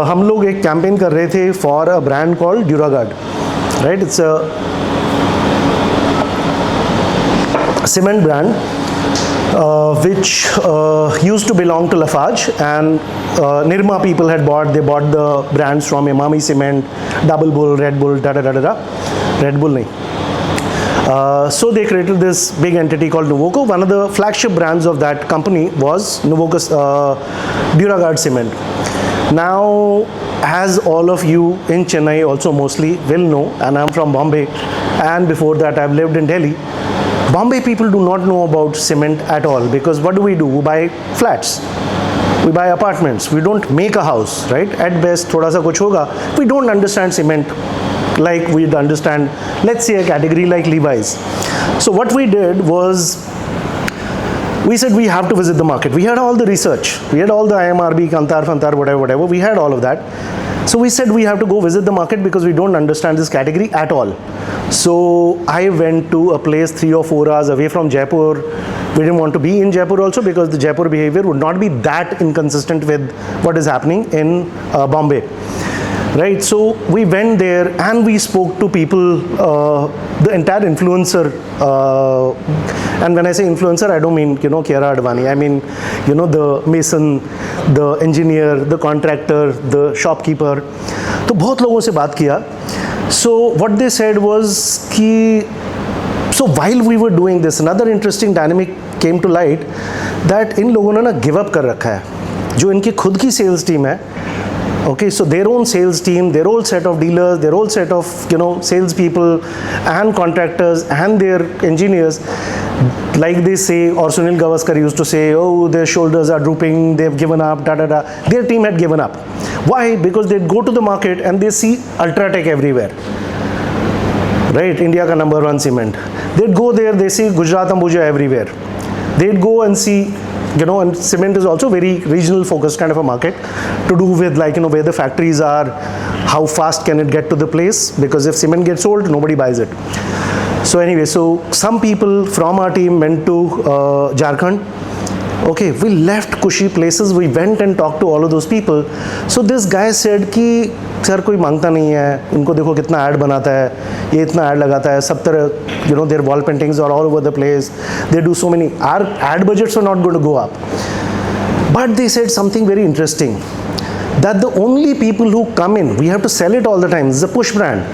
हम लोग एक campaign कर रहे थे for a brand called Duragard, right? It's a cement brand which used to belong to Lafarge, and Nirma people had bought the brands from Emami Cement, Double Bull, Red Bull, Red Bull nahi. So they created this big entity called Nuvoco. One of the flagship brands of that company was Nuvoco's Duragard Cement. Now, as all of you in Chennai also mostly will know, and I'm from Bombay, and before that I've lived in Delhi, Bombay people do not know about cement at all, because what do? We buy flats, we buy apartments, we don't make a house, right? At best, thoda sa kuch hoga. We don't understand cement like we'd understand, let's say, a category like Levi's. So what we did was, we said we have to visit the market. We had all the research. We had all the IMRB, Kantar, Fantar, whatever. We had all of that. So we said we have to go visit the market because we don't understand this category at all. So I went to a place 3 or 4 hours away from Jaipur. We didn't want to be in Jaipur also because the Jaipur behavior would not be that inconsistent with what is happening in Bombay. right? So we went there and we spoke to people, the entire influencer, and when I say influencer, I don't mean, Kiara Advani. I mean, the mason, the engineer, the contractor, the shopkeeper. तो बहुत लोगों से बात किया. So what they said was कि, so while we were doing this, another interesting dynamic came to light that इन लोगों ने ना give up कर रखा है. जो इनकी खुद की sales team है, okay, so their own sales team, their whole set of dealers, their whole set of sales people and contractors and their engineers, like they say, or Sunil Gavaskar used to say, oh, their shoulders are drooping, they've given up, da da da. Their team had given up. Why? Because they'd go to the market and they see Ultratech everywhere, right? India ka #1 cement. They'd go there, they see Gujarat Ambuja everywhere. They'd go and see, and cement is also very regional focused kind of a market to do with where the factories are, how fast can it get to the place, because if cement gets sold, nobody buys it. So anyway, so some people from our team went to Jharkhand. Okay, we left cushy places, we went and talked to all of those people. So this guy said कि sir कोई मांगता नहीं है, इनको देखो कितना add बनाता है, ये इतना ऐड लगाता है, सब तरह, their wall paintings are all over the place, they do so many, our ad budgets are not going to go up. But they said something very interesting, that the only people who come in, we have to sell it all the time, it's a push brand.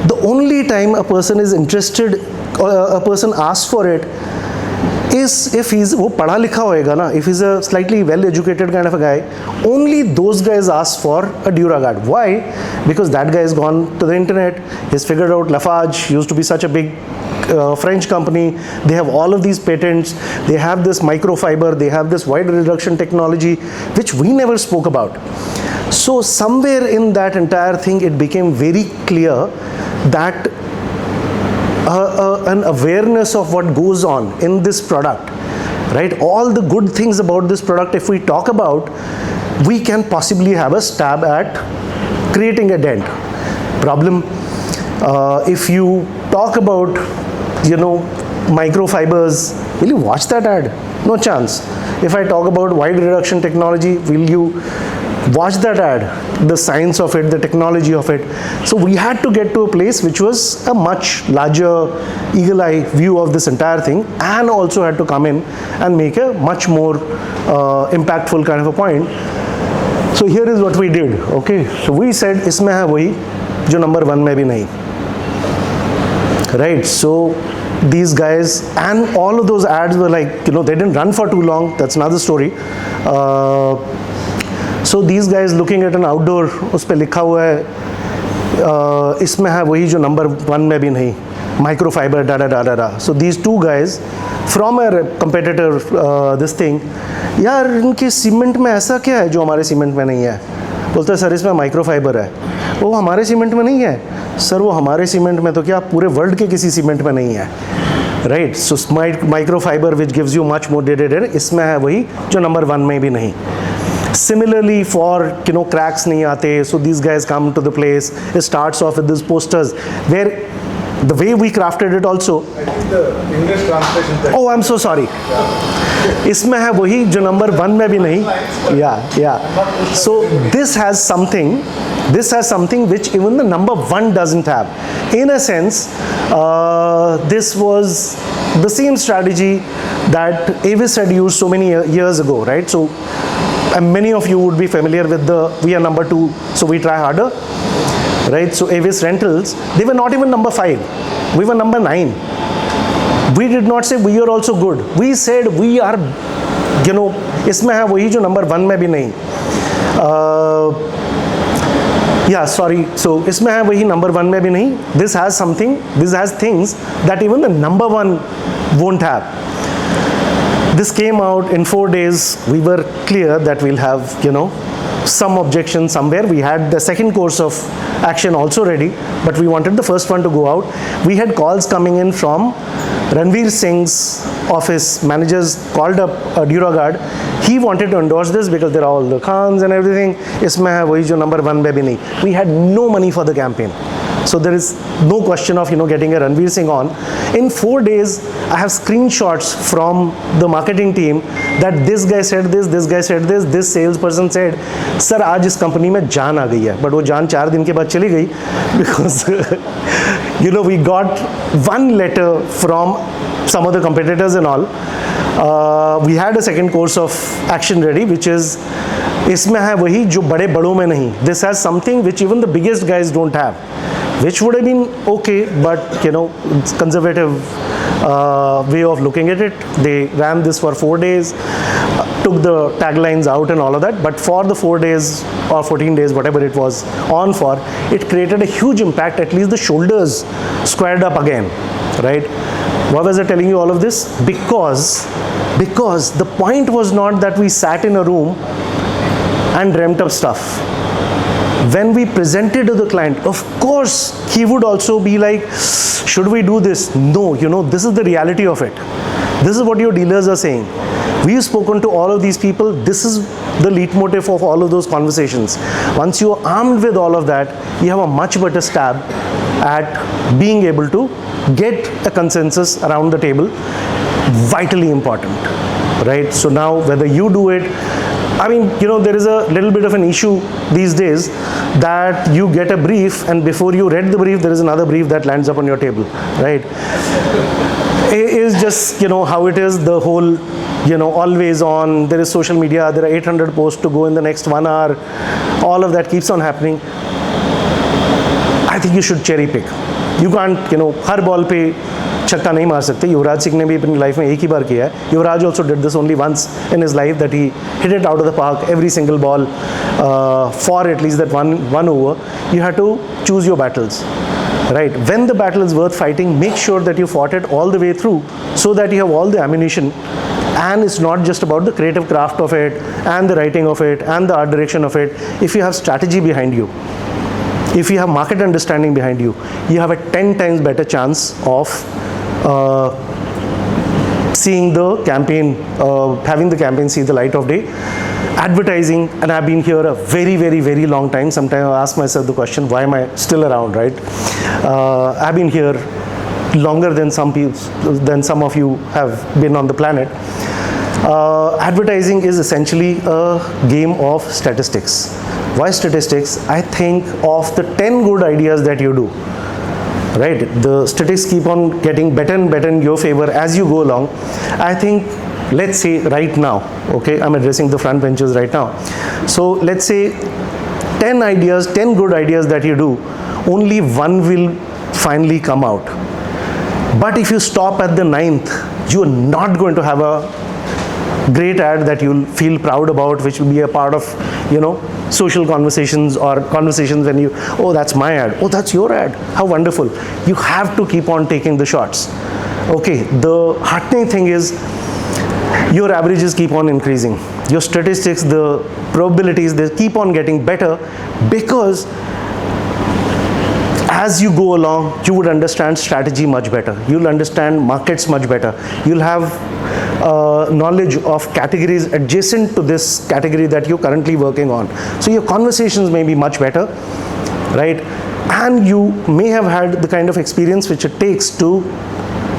The only time a person is interested, or a person asks for it, is if he's वो पढ़ा लिखा होएगा ना, if he's a slightly well educated kind of a guy, only those guys ask for a Duragard. Why? Because that guy has gone to the internet, he's figured out Lafarge used to be such a big French company, they have all of these patents, they have this microfiber, they have this wide reduction technology, which we never spoke about. So somewhere in that entire thing, it became very clear that an awareness of what goes on in this product, right? All the good things about this product, if we talk about, we can possibly have a stab at creating a dent. Problem, if you talk about, microfibers, will you watch that ad? No chance. If I talk about wide reduction technology, will you watch that ad? The science of it, the technology of it. So we had to get to a place which was a much larger eagle-eye view of this entire thing, and also had to come in and make a much more impactful kind of a point. So here is what we did. Okay, so we said इसमें है वही जो #1 में भी नहीं, right? So these guys, and all of those ads were like, they didn't run for too long, that's another story. So these guys looking at an outdoor, उस पे लिखा हुआ है इसमें है वही जो #1 में भी नहीं, microfiber, da da da da da. So these two guys from a competitor, this thing, यार इनके सीमेंट में ऐसा क्या है जो हमारे सीमेंट में नहीं है? बोलते हैं सर इसमें माइक्रोफाइबर है. वो हमारे सीमेंट में नहीं है सर, वो हमारे सीमेंट में तो क्या पूरे वर्ल्ड के किसी सीमेंट में नहीं है, right? So microfibre which gives you much more dated, इसमें है वही जो #1 में भी नहीं. Similarly for cracks nahi aate, so these guys come to the place. It starts off with these posters where the way we crafted it also. I think the English translation. Oh, I'm so sorry. इसमें है वही जो #1 में भी नहीं. Yeah. So this has something which even the #1 doesn't have. In a sense, this was the same strategy that Effies had used so many years ago, right? So. And many of you would be familiar with we are #2, so we try harder, right? So Effies Rentals, they were not even #5, we were #9. We did not say we are also good, we said we are, इसमें है वही जो #1 में भी नहीं. Yeah, sorry, so इसमें है वही #1 में भी नहीं. This has things that even the #1 won't have. This came out in 4 days. We were clear that we'll have, some objection somewhere. We had the second course of action also ready, but we wanted the first one to go out. We had calls coming in from Ranveer Singh's office. Managers called up Duragard. He wanted to endorse this because there are all the Khans and everything. Isme hai wahi jo #1 mein bhi nahi. We had no money for the campaign. So there is no question of, getting a Ranveer Singh on. In 4 days, I have screenshots from the marketing team that this guy said this guy said this salesperson said, sir, आज इस company में जान आ गई है. But वो जान 4 दिन के बाद चली गई because, we got one letter from some of the competitors and all. We had a second course of action ready, which is, इसमें है वही जो बड़े बड़ों में नहीं. This has something which even the biggest guys don't have, which would have been okay, but it's conservative way of looking at it. They ran this for 4 days, took the taglines out and all of that, but for the 4 days or 14 days, whatever it was on for, it created a huge impact. At least the shoulders squared up again, right? Why was I telling you all of this? Because the point was not that we sat in a room and dreamt up stuff. When we presented to the client, of course, he would also be like, should we do this? No, this is the reality of it. This is what your dealers are saying. We've spoken to all of these people. This is the leitmotif of all of those conversations. Once you are armed with all of that, you have a much better stab at being able to get a consensus around the table. Vitally important, right? So now whether you do it, there is a little bit of an issue these days that you get a brief and before you read the brief, there is another brief that lands up on your table, right? It is just, how it is, the whole, always on, there is social media, there are 800 posts to go in the next 1 hour, all of that keeps on happening. I think you should cherry pick. You can't, her ball पे छक्का नहीं मार सकते. युवराज सिंह ने भी अपनी life में एक ही बार किया है. युवराज also did this only once in his life, that he hit it out of the park, every single ball for at least that one over. You have to choose your battles, right? When the battle is worth fighting, make sure that you fought it all the way through so that you have all the ammunition. And it's not just about the creative craft of it and the writing of it and the art direction of it. If you have strategy behind you, if you have market understanding behind you, you have a 10 times better chance of seeing the campaign, having the campaign see the light of day. Advertising, and I've been here a very, very, very long time. Sometimes I ask myself the question, why am I still around, right? I've been here longer than some of you have been on the planet. Advertising is essentially a game of statistics. Why statistics? I think of the 10 good ideas that you do, right? The statistics keep on getting better and better in your favor as you go along. I think, let's say right now, okay, I'm addressing the front benchers right now. So let's say 10 ideas, 10 good ideas that you do, only one will finally come out. But if you stop at the 9th, you are not going to have a great ad that you'll feel proud about, which will be a part of, social conversations or conversations when you, oh, that's my ad, oh, that's your ad, how wonderful. You have to keep on taking the shots. Okay, the heartening thing is your averages keep on increasing. Your statistics, the probabilities, they keep on getting better because as you go along, you would understand strategy much better. You'll understand markets much better. You'll have knowledge of categories adjacent to this category that you're currently working on. So your conversations may be much better, right? And you may have had the kind of experience which it takes to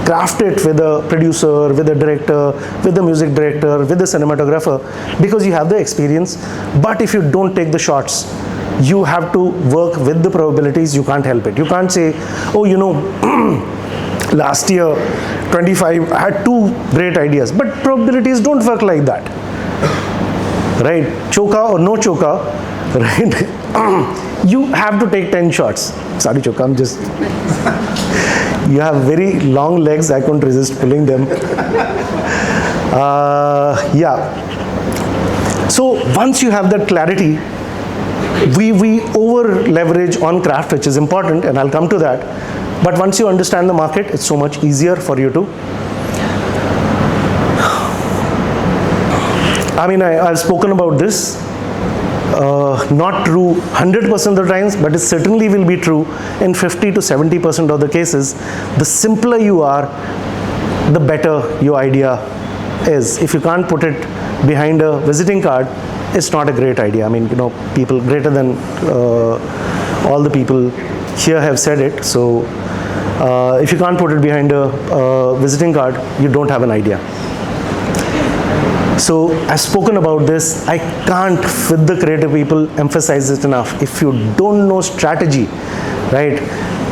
craft it with a producer, with a director, with the music director, with the cinematographer, because you have the experience. But if you don't take the shots, you have to work with the probabilities. You can't help it. You can't say, oh, last year 25 I had 2 great ideas, but probabilities don't work like that, right? Choka or no choka, right? You have to take 10 shots. Sorry choka, I'm just you have very long legs, I couldn't resist pulling them. Yeah, so once you have that clarity, we over leverage on craft, which is important, and I'll come to that. But once you understand the market, it's so much easier for you to. I've spoken about this. Not true 100% of the times, but it certainly will be true in 50 to 70% of the cases. The simpler you are, the better your idea is. If you can't put it behind a visiting card, it's not a great idea. People greater than all the people here have said it. So if you can't put it behind a visiting card, you don't have an idea. So I've spoken about this. I can't, with the creative people, emphasize it enough. If you don't know strategy, right,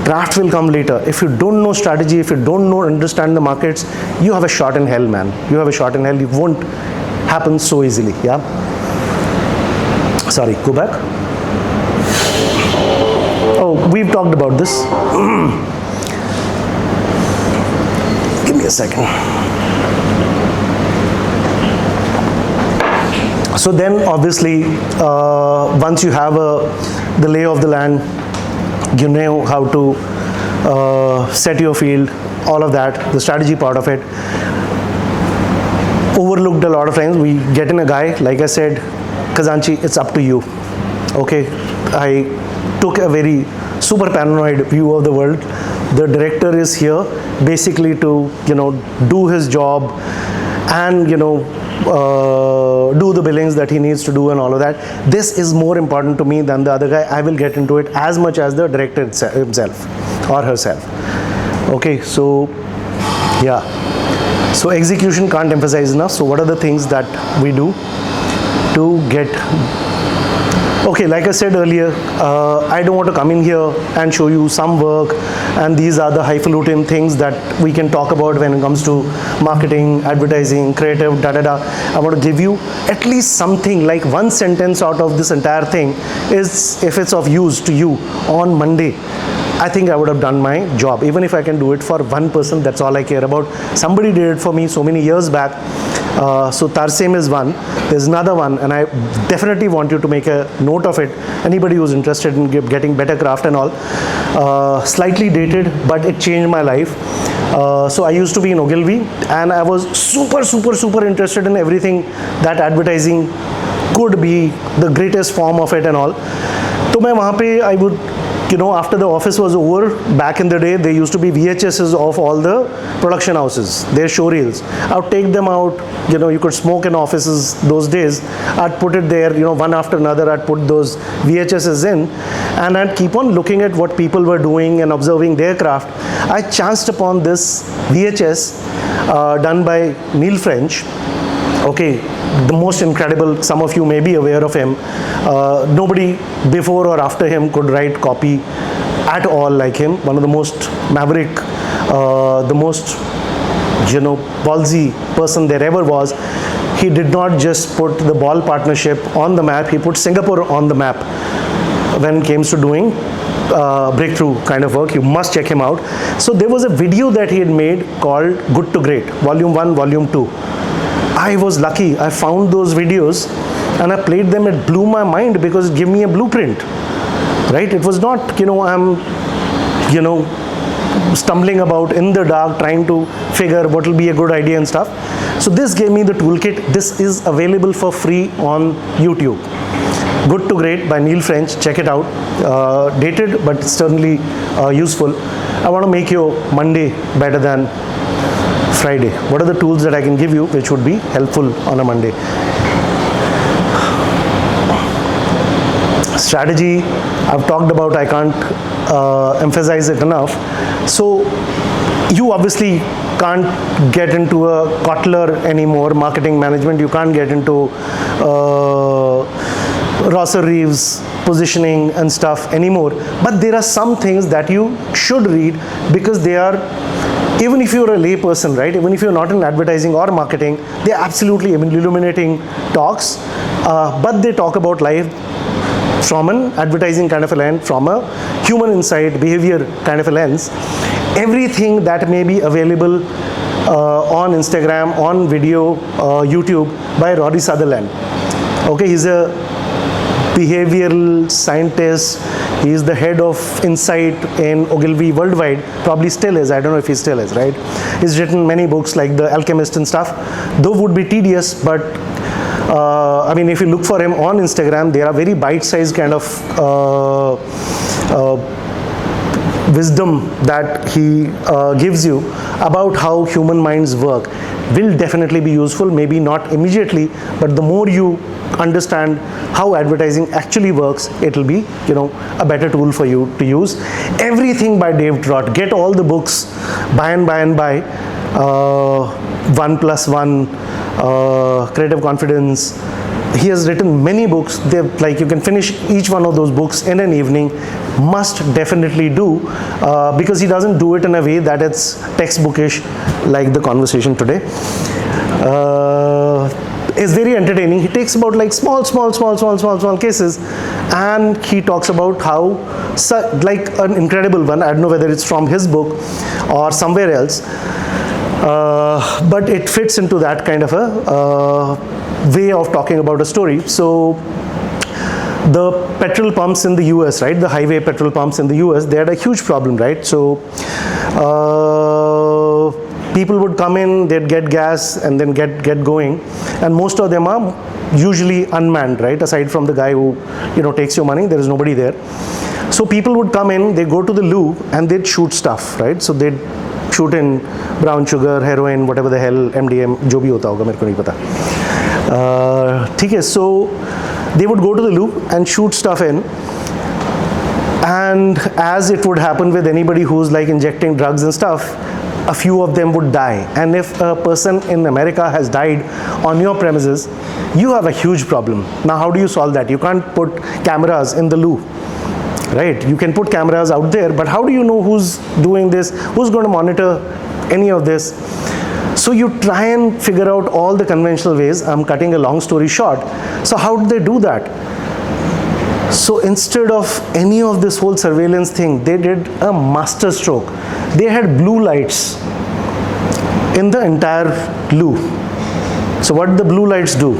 craft will come later. If you don't know strategy, if you don't understand the markets, you have a shot in hell, man. You have a shot in hell. It won't happen so easily. Yeah. Sorry, go back. Oh, we've talked about this. Give me a second. So then obviously once you have the lay of the land, you know how to set your field, all of that, the strategy part of it. Overlooked a lot of times. We get in a guy, like I said, Khazanchi, it's up to you. Okay, I took a very super paranoid view of the world. The director is here basically to, you know, do his job and, you know, do the billings that he needs to do and all of that. This is more important to me than the other guy. I will get into it as much as the director himself or herself. Okay, so yeah. So execution, can't emphasize enough. So what are the things that we do to get... Okay, like I said earlier, I don't want to come in here and show you some work and these are the highfalutin things that we can talk about when it comes to marketing, advertising, creative, da-da-da. I want to give you at least something, like one sentence out of this entire thing is, if it's of use to you on Monday, I think I would have done my job. Even if I can do it for one person, that's all I care about. Somebody did it for me so many years back. So Tarsem is one. There's another one, and I definitely want you to make a note of it. Anybody who's interested in getting better craft and all. Slightly dated, but it changed my life. So I used to be in Ogilvy, and I was super interested in everything that advertising could be, the greatest form of it and all. So I would, you know, after the office was over, back in the day, there used to be VHSs of all the production houses, their showreels. I would take them out, you know, you could smoke in offices those days. I'd put it there, you know, one after another, I'd put those VHSs in, and I'd keep on looking at what people were doing and observing their craft. I chanced upon this VHS done by Neil French. Okay, the most incredible, some of you may be aware of him. Nobody before or after him could write copy at all like him. One of the most maverick, the most, you know, ballsy person there ever was. He did not just put the ball partnership on the map, he put Singapore on the map when it came to doing breakthrough kind of work. You must check him out. So there was a video that he had made called Good to Great, Volume 1, Volume 2. I was lucky. I found those videos and I played them. It blew my mind because it gave me a blueprint, right? It was not, you know, I'm, you know, stumbling about in the dark trying to figure what will be a good idea and stuff. So this gave me the toolkit. This is available for free on YouTube. Good to Great by Neil French. Check it out. Dated, but certainly useful. I want to make your Monday better than Friday. What are the tools that I can give you which would be helpful on a Monday? Strategy, I've talked about, I can't emphasize it enough. So you obviously can't get into a Kotler anymore, marketing management. You can't get into Rosser Reeves positioning and stuff anymore. But there are some things that you should read because they are, even if you're a lay person, right, even if you're not in advertising or marketing, they're absolutely illuminating talks, but they talk about life from an advertising kind of a lens, from a human insight, behavior kind of a lens. Everything that may be available on Instagram, on video, YouTube by Rory Sutherland. Okay, he's a behavioral scientist. He is the head of insight in Ogilvy worldwide, probably still is, I don't know if he still is, right? He's written many books like The Alchemist and stuff, though would be tedious, but I mean, if you look for him on Instagram, there are very bite-sized kind of wisdom that he gives you about how human minds work. will definitely be useful, maybe not immediately, but the more you understand how advertising actually works, it will be, a better tool for you to use. Everything by Dave Trott. Get all the books, buy and buy and buy. 1+1, Creative Confidence. He has written many books. You can finish each one of those books in an evening. Must definitely do, because he doesn't do it in a way that it's textbookish like the conversation today. Is very entertaining. He takes about like small cases, and he talks about how, like an incredible one, I don't know whether it's from his book or somewhere else, but it fits into that kind of a way of talking about a story. So the petrol pumps in the US, right, the highway petrol pumps in the US, they had a huge problem, right? So people would come in, they'd get gas and then get going, and most of them are usually unmanned, right? Aside from the guy who takes your money, there is nobody there. So people would come in, they go to the loo and they'd shoot stuff, right? So they'd shoot in brown sugar, heroin, whatever the hell, MDM, जो भी होता होगा मेरे को नहीं पता. ठीक है, so they would go to the loo and shoot stuff in, and as it would happen with anybody who's like injecting drugs and stuff, a few of them would die. And if a person in America has died on your premises, you have a huge problem. Now how do you solve that? You can't put cameras in the loo, right? You can put cameras out there, but how do you know who's doing this, who's going to monitor any of this? So you try and figure out all the conventional ways. I'm cutting a long story short. So how did they do that? So instead of any of this whole surveillance thing, they did a master stroke. They had blue lights in the entire loo. So what did the blue lights do?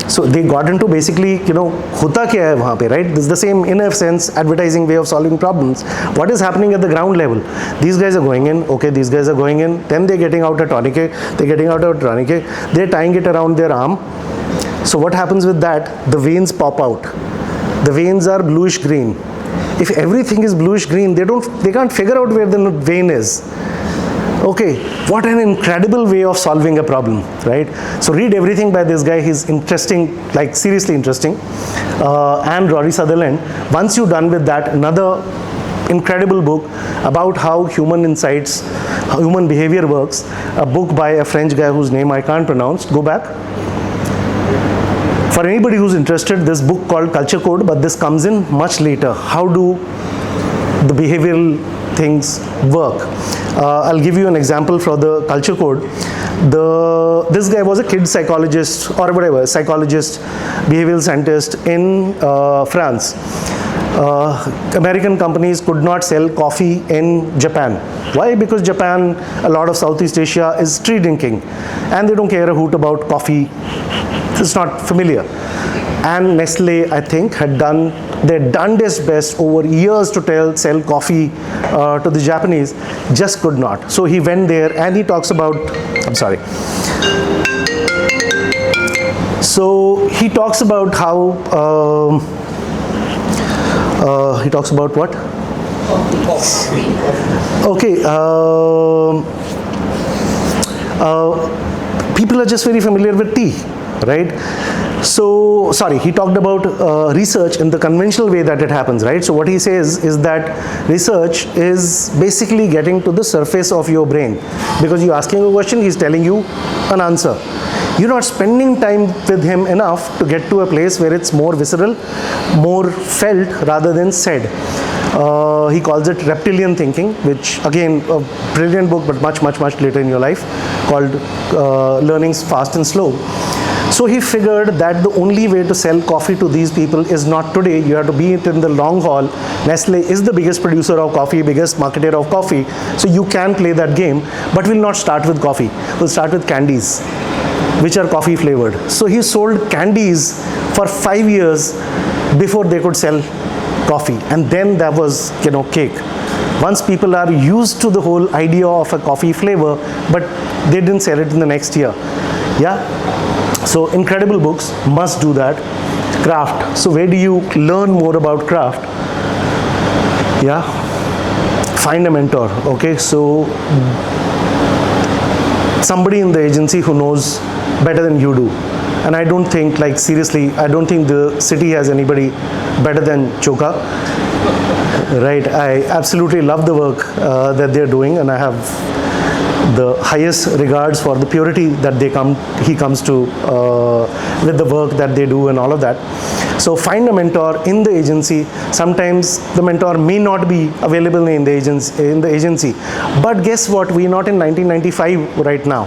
So they got into basically, hota kya hai wahan pe, right? This is the same, in a sense, advertising way of solving problems. What is happening at the ground level? These guys are going in, okay, these guys are going in, then they're getting out a tourniquet, they're tying it around their arm. So what happens with that? The veins pop out. The veins are bluish green. If everything is bluish green, they can't figure out where the vein is. Okay, what an incredible way of solving a problem, right? So read everything by this guy. He's interesting, like seriously interesting. And Rory Sutherland. Once you're done with that, another incredible book about how human insights, how human behavior works. A book by a French guy whose name I can't pronounce. Go back. For anybody who's interested, this book called Culture Code, but this comes in much later. How do the behavioral things work? I'll give you an example for the Culture Code. This guy was a kid psychologist or whatever, psychologist, behavioral scientist in France. American companies could not sell coffee in Japan. Why? Because Japan, a lot of Southeast Asia is street drinking, and they don't care a hoot about coffee. It's not familiar. And Nestle, I think, had done their darndest best over years to sell coffee to the Japanese, just could not. So he went there and he talks about, I'm sorry. So he talks about how, he talks about what? Okay. People are just very familiar with tea. Right? So, sorry, he talked about research in the conventional way that it happens, right? So what he says is that research is basically getting to the surface of your brain. Because you're asking a question, he's telling you an answer. You're not spending time with him enough to get to a place where it's more visceral, more felt rather than said. He calls it reptilian thinking, which again, a brilliant book, but much later in your life, called Learning Fast and Slow. So he figured that the only way to sell coffee to these people is not today. You have to be in the long haul. Nestle is the biggest producer of coffee, biggest marketer of coffee. So you can play that game, but we'll not start with coffee. We'll start with candies, which are coffee flavored. So he sold candies for 5 years before they could sell coffee. And then that was, cake. Once people are used to the whole idea of a coffee flavor, but they didn't sell it in the next year. Yeah. So incredible books, must do that. Craft. So where do you learn more about craft? Yeah. Find a mentor. Okay. So somebody in the agency who knows better than you do. And I don't think, like seriously, I don't think the city has anybody better than Choka. Right, I absolutely love the work that they're doing, and I have the highest regards for the purity that he comes to with the work that they do and all of that. So find a mentor in the agency. Sometimes the mentor may not be available in the agency, but guess what? We're not in 1995 right now,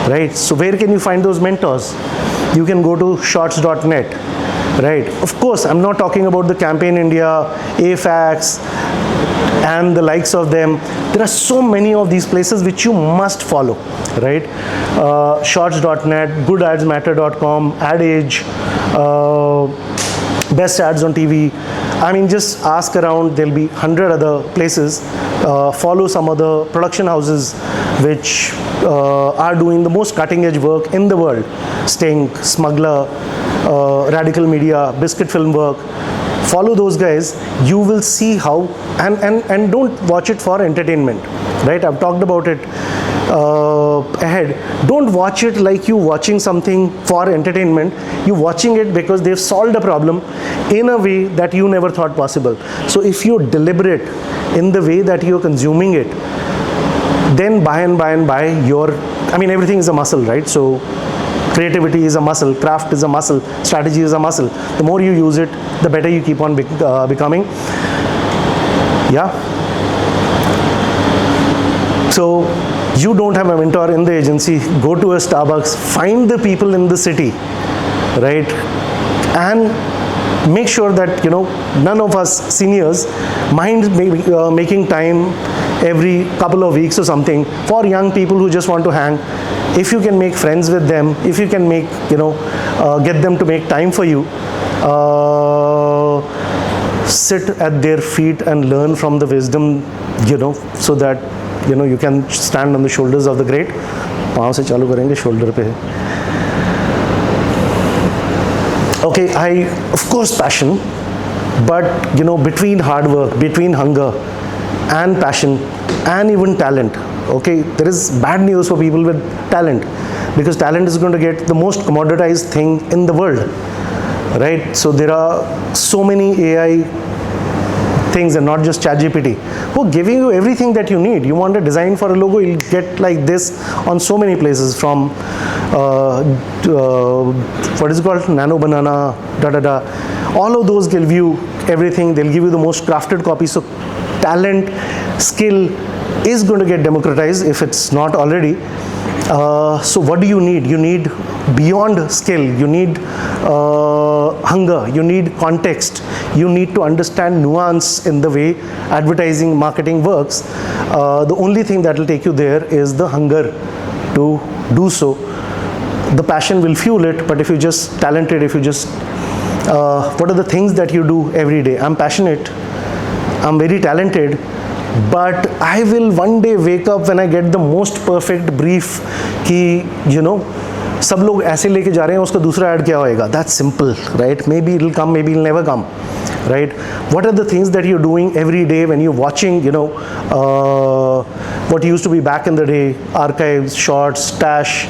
right? So where can you find those mentors? You can go to shots.net, right? Of course, I'm not talking about the Campaign India, AFAX, and the likes of them. There are so many of these places which you must follow, right? Shots.net, goodadsmatter.com, AdAge, Best Ads on TV. I mean, just ask around, there'll be 100 other places. Follow some other production houses which are doing the most cutting edge work in the world. Stink, Smuggler, Radical Media, Biscuit Film Work. Follow those guys. You will see how, and don't watch it for entertainment, right? I've talked about it ahead. Don't watch it like you watching something for entertainment. You're watching it because they've solved a problem in a way that you never thought possible. So if you're deliberate in the way that you're consuming it, then by and by everything is a muscle, right? So creativity is a muscle, craft is a muscle, strategy is a muscle. The more you use it, the better you keep on becoming. Yeah. So you don't have a mentor in the agency, go to a Starbucks, find the people in the city, right? And make sure that, none of us seniors mind making time every couple of weeks or something for young people who just want to hang. If you can make friends with them, if you can make, get them to make time for you, sit at their feet and learn from the wisdom, so that, you can stand on the shoulders of the great. पाँव से चालू करेंगे shoulder पे. Okay, of course, passion, but, between hard work, between hunger and passion and even talent, okay, there is bad news for people with talent, because talent is going to get the most commoditized thing in the world, right? So there are so many AI things, and not just ChatGPT, who are giving you everything that you need. You want a design for a logo, you'll get like this on so many places, from what is it called, Nano Banana, all of those give you everything. They'll give you the most crafted copy. So talent, skill is going to get democratized if it's not already. So what do you need? You need beyond skill, you need hunger, you need context, you need to understand nuance in the way advertising, marketing works. The only thing that will take you there is the hunger to do so. The passion will fuel it, but if you're just talented, if you just, what are the things that you do every day? I'm passionate, I'm very talented, but I will one day wake up when I get the most perfect brief कि, सब लोग ऐसे लेके जा रहे हैं, उसका दूसरा ऐड क्या होएगा? That's simple, right? Maybe it'll come, maybe it'll never come, right? What are the things that you're doing every day when you're watching, what used to be back in the day, archives, shorts, stash,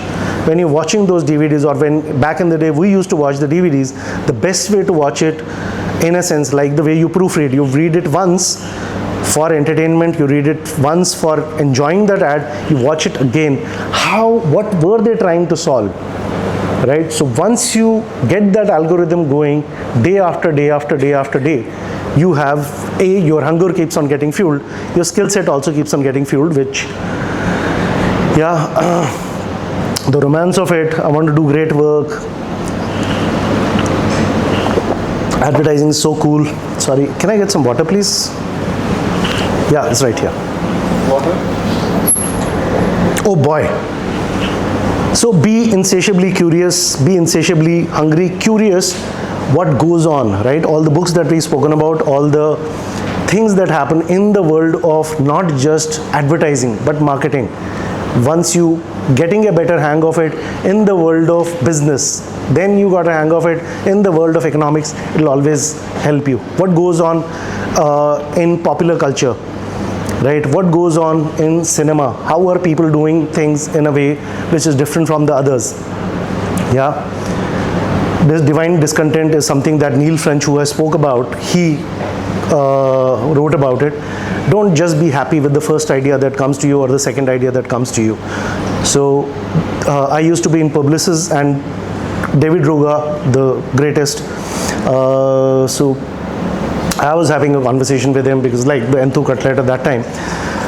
when you're watching those DVDs, or when back in the day we used to watch the DVDs, the best way to watch it, in a sense, like the way you proofread, you read it once for entertainment, you read it once for enjoying that ad, you watch it again. What were they trying to solve, right? So once you get that algorithm going day after day after day after day, you have your hunger keeps on getting fueled, your skill set also keeps on getting fueled, which, the romance of it, I want to do great work. Advertising is so cool. Sorry, can I get some water, please? Yeah, it's right here. Water? Oh boy. So be insatiably curious, be insatiably hungry, curious what goes on, right? All the books that we've spoken about, all the things that happen in the world of not just advertising, but marketing. Once you getting a better hang of it in the world of business, then you got a hang of it in the world of economics, it'll always help you. What goes on in popular culture, right? What goes on in cinema? How are people doing things in a way which is different from the others? Yeah. This divine discontent is something that Neil French, who I spoke about, he wrote about it. Don't just be happy with the first idea that comes to you or the second idea that comes to you. So I used to be in Publicis, and David Roga, the greatest, so I was having a conversation with him because like the Enthu Cutlet at that time.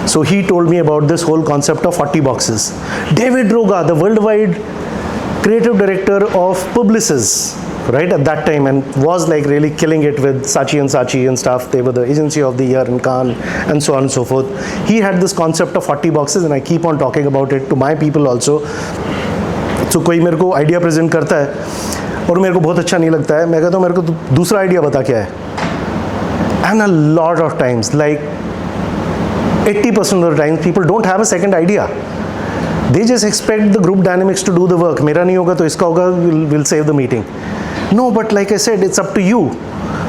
So he told me about this whole concept of 40 boxes. David Roga, the worldwide creative director of Publicis, right, at that time, and was like really killing it with Saatchi and stuff. They were the agency of the year in Cannes and so on and so forth. He had this concept of 40 boxes, and I keep on talking about it to my people also. So कोई मेरे को idea present करता है और मेरे को बहुत अच्छा नहीं लगता है, मैं कहता हूँ मेरे को दूसरा आइडिया बता क्या है. And a lot of times, like 80% of the times, people don't have a second idea. They just expect the group dynamics to do the work. मेरा नहीं होगा तो इसका होगा, we'll save the meeting. No, but like I said, it's up to you,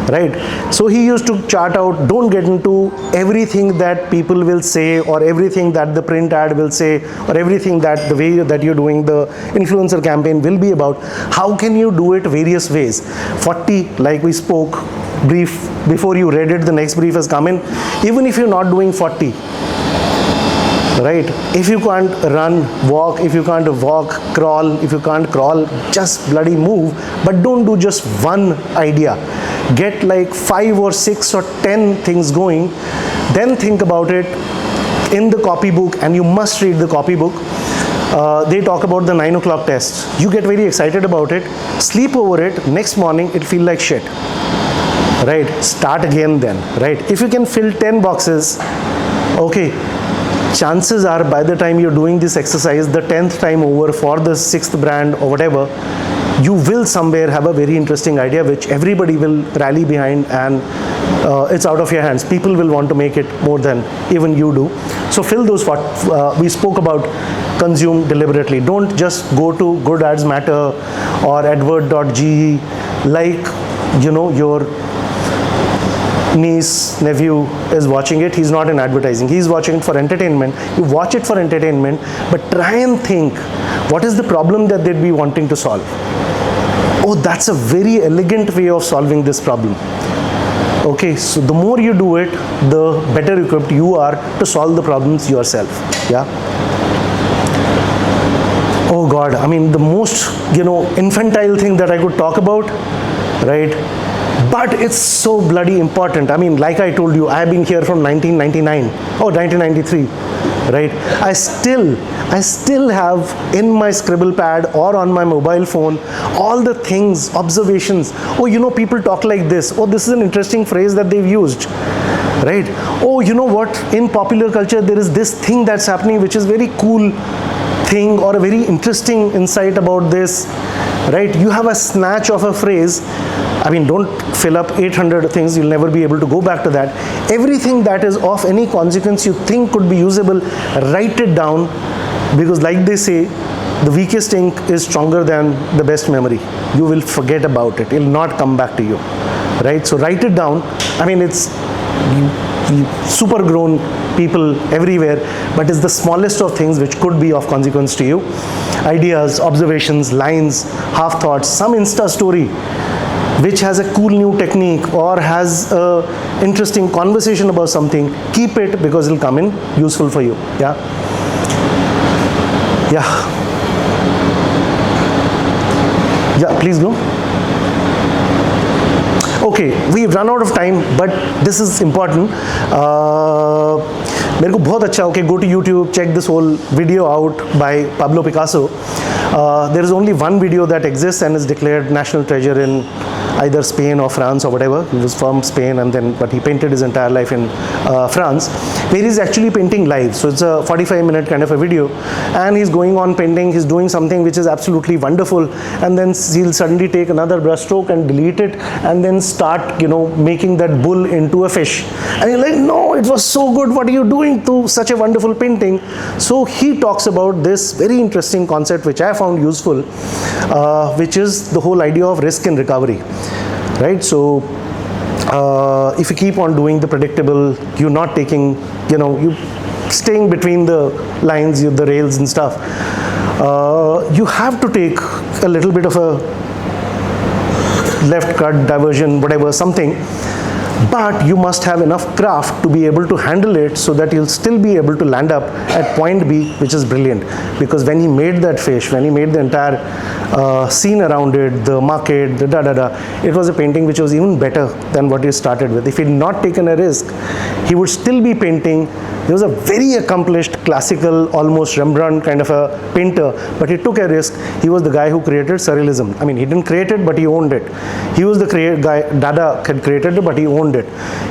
right? So he used to chart out, don't get into everything that people will say or everything that the print ad will say or everything that the way that you're doing the influencer campaign will be about. How can you do it various ways? 40, like we spoke, brief, before you read it, the next brief has come in. Even if you're not doing 40, right? If you can't run, walk, if you can't walk, crawl, if you can't crawl, just bloody move, but don't do just one idea. Get like 5 or 6 or 10 things going, then think about it in the copybook, and you must read the copybook. They talk about the 9 o'clock test. You get very excited about it, sleep over it, next morning it feel like shit, right? Start again then, right? If you can fill 10 boxes, okay, chances are by the time you're doing this exercise the 10th time over for the 6th brand or whatever, you will somewhere have a very interesting idea which everybody will rally behind, and it's out of your hands. People will want to make it more than even you do. So fill those we spoke about consume deliberately. Don't just go to Good Ads Matter or advert.ge like, you know, your niece, nephew is watching it. He's not in advertising, he's watching it for entertainment. You watch it for entertainment, but try and think, what is the problem that they'd be wanting to solve? Oh, that's a very elegant way of solving this problem. Okay, so the more you do it, the better equipped you are to solve the problems yourself. Yeah. Oh God, I mean, the most, you know, infantile thing that I could talk about, right? But it's so bloody important. I mean, like I told you, I've been here from 1999 or 1993, right? I still have in my scribble pad or on my mobile phone all the things, observations. Oh, you know, people talk like this. Oh, this is an interesting phrase that they've used, right? Oh, you know what? In popular culture, there is this thing that's happening which is very cool thing or a very interesting insight about this, right? You have a snatch of a phrase. I mean, don't fill up 800 things, you'll never be able to go back to that. Everything that is of any consequence you think could be usable, write it down, because like they say, the weakest ink is stronger than the best memory. You will forget about it, it will not come back to you, right? So write it down. I mean, it's super grown people everywhere, but it's the smallest of things which could be of consequence to you. Ideas, observations, lines, half thoughts, some Insta story which has a cool new technique or has a interesting conversation about something, keep it, because it'll come in useful for you. Yeah. Yeah, please go. Okay, we've run out of time, but this is important. मेरे को बहुत अच्छा, okay, go to YouTube, check this whole video out by Pablo Picasso. There is only one video that exists and is declared national treasure in either Spain or France or whatever. He was from Spain, and then but he painted his entire life in France, where he's actually painting live. So it's a 45-minute kind of a video, and he's going on painting. He's doing something which is absolutely wonderful, and then he'll suddenly take another brush stroke and delete it, and then start, you know, making that bull into a fish. And you're like, no, it was so good. What are you doing to such a wonderful painting? So he talks about this very interesting concept which I found useful, which is the whole idea of risk and recovery. Right, so if you keep on doing the predictable, you're not taking, you staying between the lines, the rails and stuff, you have to take a little bit of a left cut, diversion, whatever, something. But you must have enough craft to be able to handle it so that you'll still be able to land up at point B, which is brilliant. Because when he made that fish, when he made the entire scene around it, the market, the it was a painting which was even better than what he started with. If he had not taken a risk, he would still be painting. He was a very accomplished, classical, almost Rembrandt kind of a painter, but he took a risk. He was the guy who created surrealism. I mean, he didn't create it, but he owned it. He was the guy, Dada had created it, but he owned it.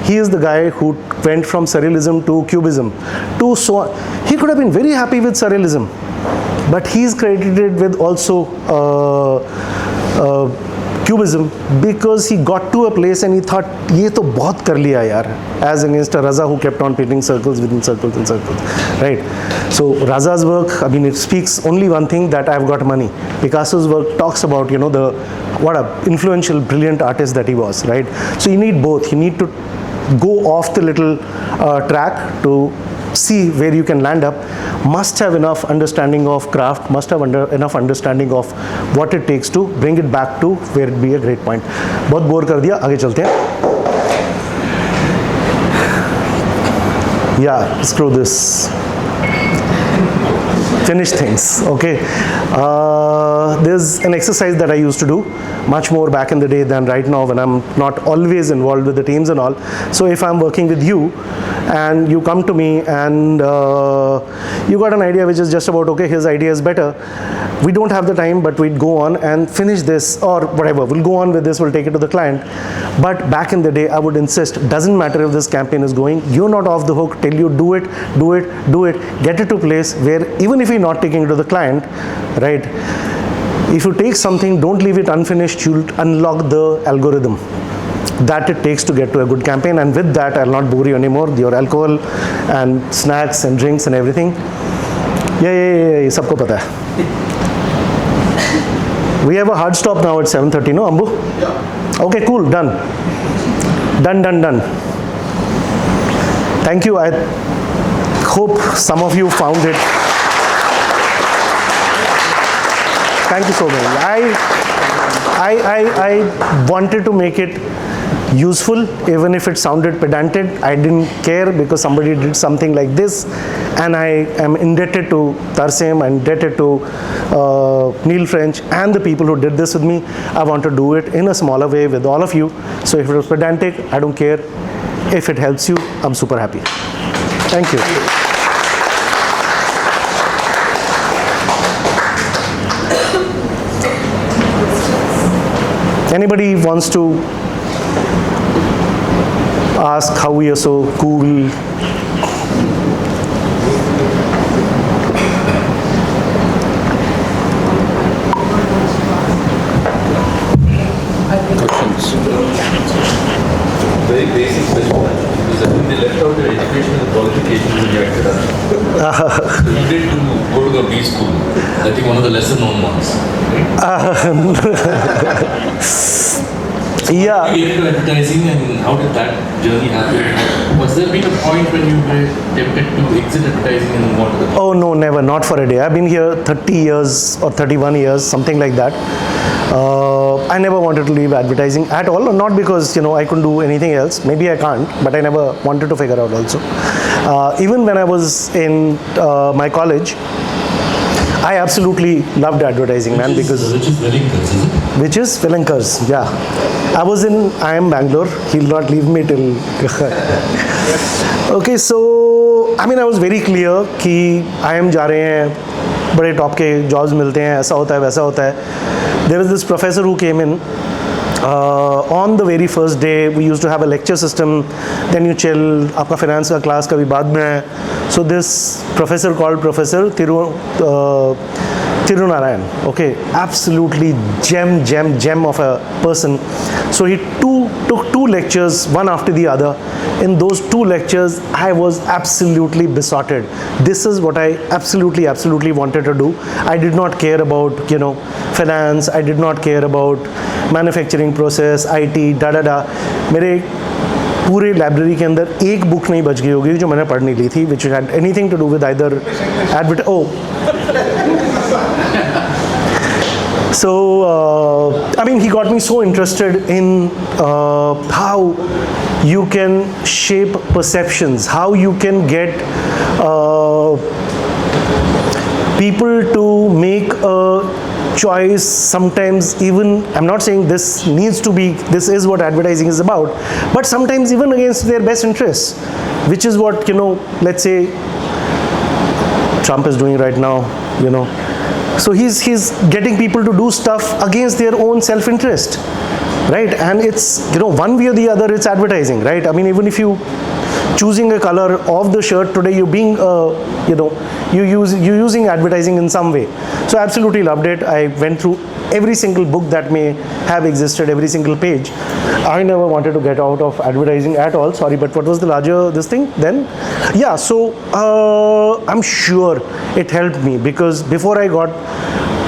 He is the guy who went from surrealism to cubism, to so on. He could have been very happy with surrealism, but he's credited with also cubism because he got to a place and he thought, ye to bahut kar liya yaar, as against a Raza who kept on painting circles within circles and circles, right? So Raza's work, I mean, it speaks only one thing, that I've got money. Picasso's work talks about, what a influential, brilliant artist that he was, right? So you need both. You need to go off the little track to see where you can land up. Must have enough understanding of craft, must have enough understanding of what it takes to bring it back to where it be a great point. बहुत bore कर दिया, आगे चलते हैं. Yeah, screw this. Finish things, okay. There's an exercise that I used to do much more back in the day than right now when I'm not always involved with the teams and all. So if I'm working with you and you come to me and you got an idea which is just about, okay, his idea is better, we don't have the time, but we'd go on and finish this or whatever, we'll go on with this, we'll take it to the client. But back in the day, I would insist, doesn't matter if this campaign is going, you're not off the hook till you do it, get it to place where even if you're not taking it to the client, right, if you take something, don't leave it unfinished, you'll unlock the algorithm that it takes to get to a good campaign. And with that, I'll not bore you anymore. Your alcohol and snacks and drinks and everything. Yeah, sabko pata hai. We have a hard stop now at 7:30, no, Ambu? Yeah. Okay, cool, done. Done. Thank you. I hope some of you found it. Thank you so much. I wanted to make it useful, even if it sounded pedantic. I didn't care because somebody did something like this, and I am indebted to Tarsim, I'm indebted to Neil French and the people who did this with me. I want to do it in a smaller way with all of you. So if it was pedantic, I don't care. If it helps you, I'm super happy. Thank you. Anybody wants to ask how we are so cool? Very basic question. Because I think they left out your education and the qualifications when you acted up. So you did go to the B school. I think one of the lesser known ones. Yeah. You get into advertising, and how did that journey happen? Was there been a point when you were tempted to exit advertising and move on to the... Oh no, never, not for a day. I've been here 30 years or 31 years, something like that. I never wanted to leave advertising at all, not because I couldn't do anything else. Maybe I can't, but I never wanted to figure out also. Even when I was in my college, I absolutely loved advertising, man, because... Which is Lenskart, is it? Which is Lenskart, yeah. I am Bangalore. He'll not leave me till... Okay, so, I mean, I was very clear कि IIM जा रहे हैं, बड़े top के jobs मिलते हैं, ऐसा होता है, वैसा होता है. There was this professor who came in. On the very first day, we used to have a lecture system. Then you chill. आपका finance का class कभी बाद में है. So this professor called Professor Tirunarayan. Okay, absolutely gem of a person. So he took 2 lectures, one after the other. In those 2 lectures, I was absolutely besotted. This is what I absolutely wanted to do. I did not care about, finance. I did not care about manufacturing process, IT, मेरे पूरे library के अंदर एक book नहीं बच गई होगी जो मैंने पढ़ नहीं ली थी, which had anything to do with either So, I mean, he got me so interested in how you can shape perceptions, how you can get people to make a choice. Sometimes even, I'm not saying this is what advertising is about, but sometimes even against their best interests, which is what, let's say Trump is doing right now, So he's getting people to do stuff against their own self-interest, right? And it's, one way or the other, it's advertising, right? I mean, even if you choosing a color of the shirt today, you're being, you're using advertising in some way. So I absolutely loved it. I went through every single book that may have existed, every single page. I never wanted to get out of advertising at all. Sorry, but what was the larger this thing then? Yeah, so I'm sure it helped me, because before I got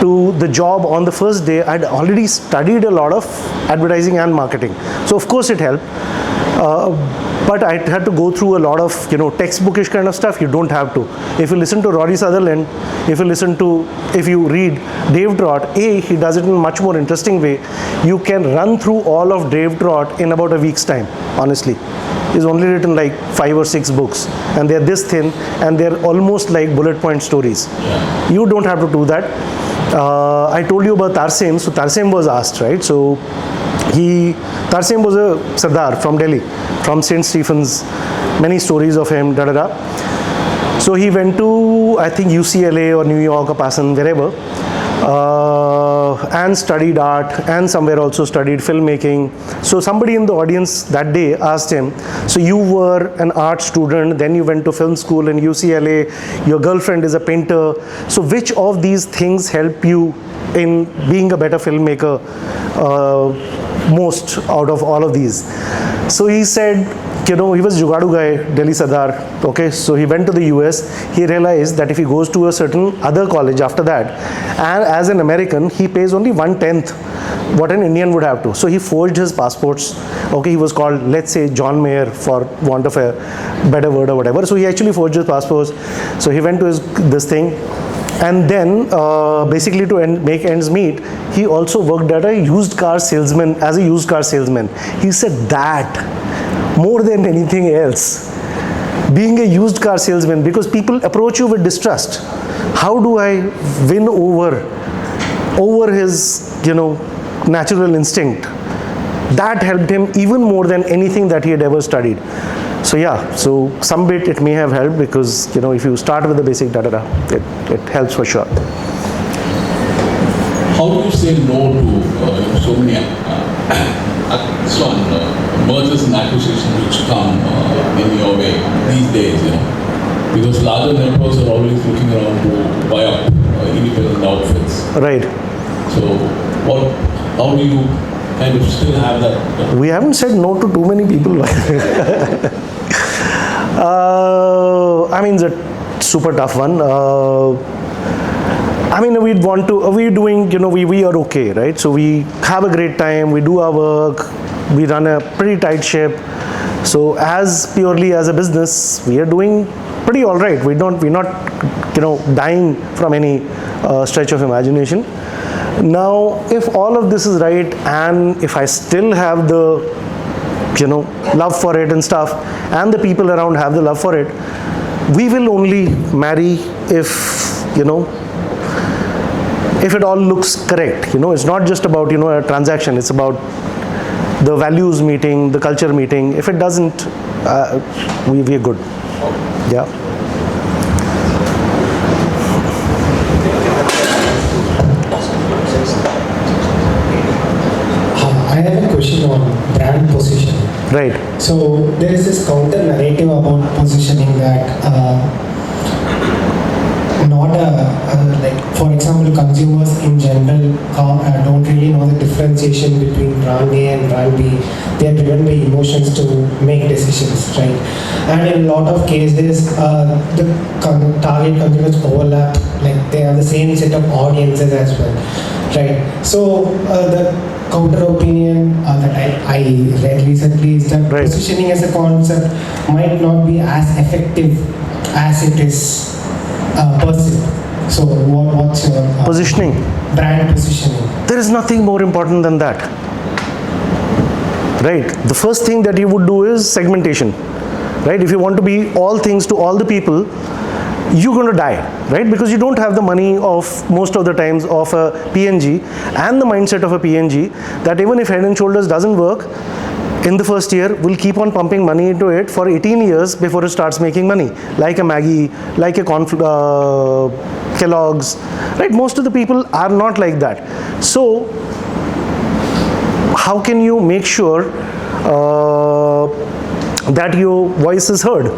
to the job on the first day, I'd already studied a lot of advertising and marketing. So of course it helped. But I had to go through a lot of, textbookish kind of stuff. You don't have to. If you listen to Rory Sutherland, if you read Dave Trott, he does it in a much more interesting way. You can run through all of Dave Trott in about a week's time, honestly. He's only written like 5 or 6 books, and they're this thin, and they're almost like bullet point stories. You don't have to do that. I told you about Tarsem. So Tarsem was asked, right? So Tarsem was a Sardar from Delhi, from St. Stephen's, many stories of him, So he went to, I think, UCLA or New York or Passon, wherever, and studied art, and somewhere also studied filmmaking. So somebody in the audience that day asked him, so you were an art student, then you went to film school in UCLA, your girlfriend is a painter. So which of these things help you in being a better filmmaker most out of all of these? So he said, he was Jugadu guy, Delhi Sardar, okay, so he went to the US. He realized that if he goes to a certain other college after that, and as an American, he pays only 1/10 what an Indian would have to. So he forged his passports, okay, he was called, let's say, John Mayer, for want of a better word or whatever. So he actually forged his passports. So he went to this thing, and then basically to make ends meet, he also worked as a used car salesman. He said that more than anything else, being a used car salesman, because people approach you with distrust. How do I win over his, natural instinct? That helped him even more than anything that he had ever studied. So yeah, so some bit it may have helped, because if you start with the basic it helps for sure. How do you say no to so many mergers and acquisitions which come in your way these days? Because larger networks are always looking around to buy up independent outfits. Right. So how do you kind of still have that? We haven't said no to too many people. I mean, it's a super tough one. I mean, we are okay, right? So we have a great time, we do our work, we run a pretty tight ship. So as purely as a business, we are doing pretty all right. We're not, dying from any stretch of imagination. Now, if all of this is right, and if I still have the, love for it and stuff, and the people around have the love for it, we will only marry if it all looks correct. It's not just about, a transaction. It's about the values meeting, the culture meeting. If it doesn't, we are good. Yeah. I have a question on brand positioning. Right. So there is this counter narrative about positioning that not a like for example, consumers in general don't really know the differentiation between brand A and brand B. They are driven by emotions to make decisions, right? And in a lot of cases, the target consumers overlap, like they have the same set of audiences as well, right? So the counter opinion that I read recently is that positioning as a concept might not be as effective as it is perceived. So what's your positioning? Brand positioning. There is nothing more important than that. Right? The first thing that you would do is segmentation. Right? If you want to be all things to all the people, you're going to die, right? Because you don't have the money of most of the times of a PNG and the mindset of a PNG that even if Head and Shoulders doesn't work in the first year, we'll keep on pumping money into it for 18 years before it starts making money, like a Maggie, like a Kellogg's, right? Most of the people are not like that. So how can you make sure that your voice is heard?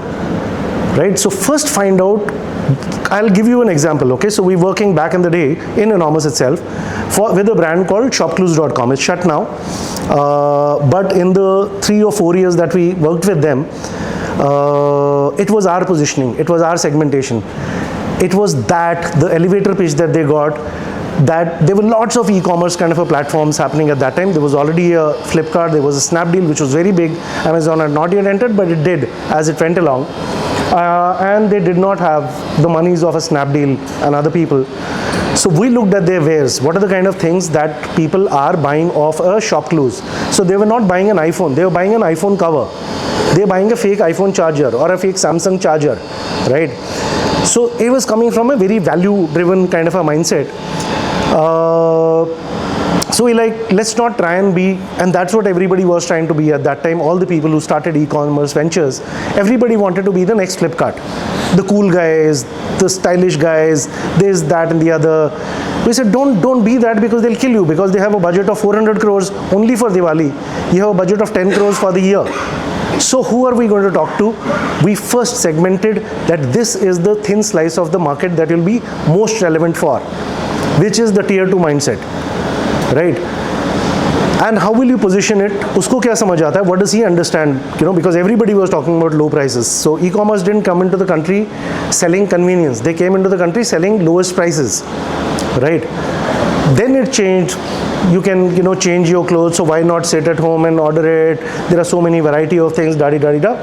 Right? So first find out, I'll give you an example, okay? So we're working back in the day in Enormous itself with a brand called shopclues.com. It's shut now. But in the 3 or 4 years that we worked with them, it was our positioning, it was our segmentation. It was that, the elevator pitch that they got, that there were lots of e-commerce kind of a platforms happening at that time. There was already a Flipkart, there was a Snapdeal, which was very big. Amazon had not yet entered, but it did as it went along. And they did not have the monies of a Snapdeal and other people. So we looked at their wares. What are the kind of things that people are buying off a shop clues? So they were not buying an iPhone, they were buying an iPhone cover. They were buying a fake iPhone charger or a fake Samsung charger, right? So it was coming from a very value-driven kind of a mindset. So we like, let's not try and be, and that's what everybody was trying to be at that time. All the people who started e-commerce ventures, everybody wanted to be the next Flipkart. The cool guys, the stylish guys, this, that and the other. We said, don't be that, because they'll kill you, because they have a budget of 400 crores only for Diwali. You have a budget of 10 crores for the year. So who are we going to talk to? We first segmented that this is the thin slice of the market that will be most relevant for, which is the tier 2 mindset. Right? And how will you position it? Usko kya samajh aata hai? What does he understand? You know, because everybody was talking about low prices. So e-commerce didn't come into the country selling convenience. They came into the country selling lowest prices. Right? Then it changed. You can, you know, change your clothes. So why not sit at home and order it? There are so many variety of things. Da-di-da-di-da.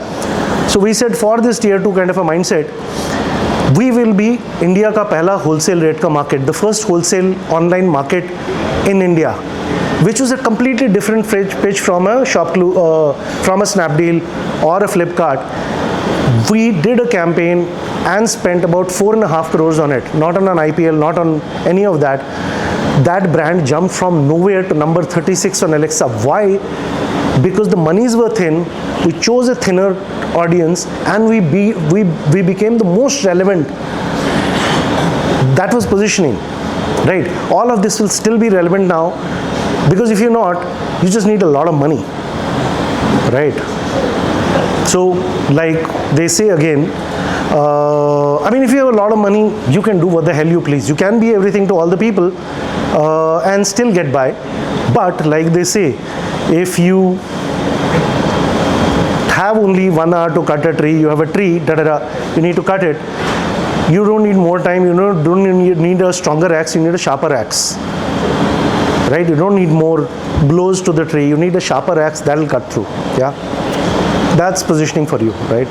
So we said for this tier 2 kind of a mindset, we will be India ka pehla wholesale rate ka market, the first wholesale online market in India, which was a completely different pitch from a from a Snapdeal or a Flipkart. We did a campaign and spent about 4.5 crores on it, not on an IPL, not on any of that. That brand jumped from nowhere to number 36 on Alexa. Why? Because the monies were thin. We chose a thinner audience, and we became the most relevant. That was positioning, right? All of this will still be relevant now, because if you're not, you just need a lot of money, right? So like they say again, I mean, if you have a lot of money, you can do what the hell you please. You can be everything to all the people and still get by. But like they say, if you have only 1 hour to cut a tree, you have a tree, you need to cut it. You don't need more time, you don't need a stronger axe, you need a sharper axe. Right? You don't need more blows to the tree, you need a sharper axe that will cut through. Yeah? That's positioning for you, right?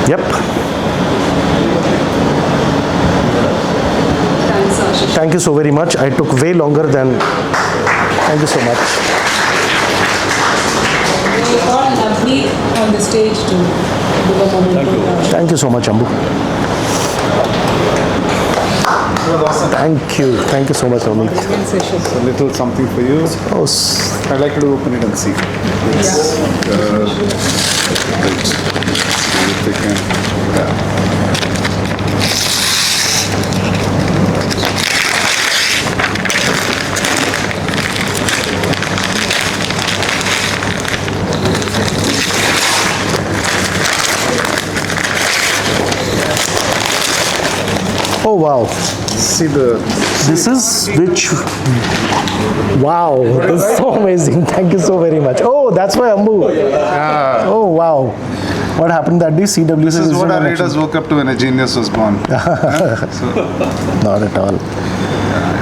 Yep. Thanks, Ashish. Thank you so very much. I took way longer than. Thank you so much. We call Navneet on the stage to give a moment. Thank you so much, Ambu. Thank you. Thank you so much, Navneet. A little something for you. Oh, I'd like you to open it and see. It's, if they can, Oh wow. See the. This is which. Wow, this is so amazing. Thank you so very much. Oh, that's why Ambu. Yeah. Oh wow. What happened that day? CWC. This is what our readers woke up to when a genius was born. Yeah? So, not at all.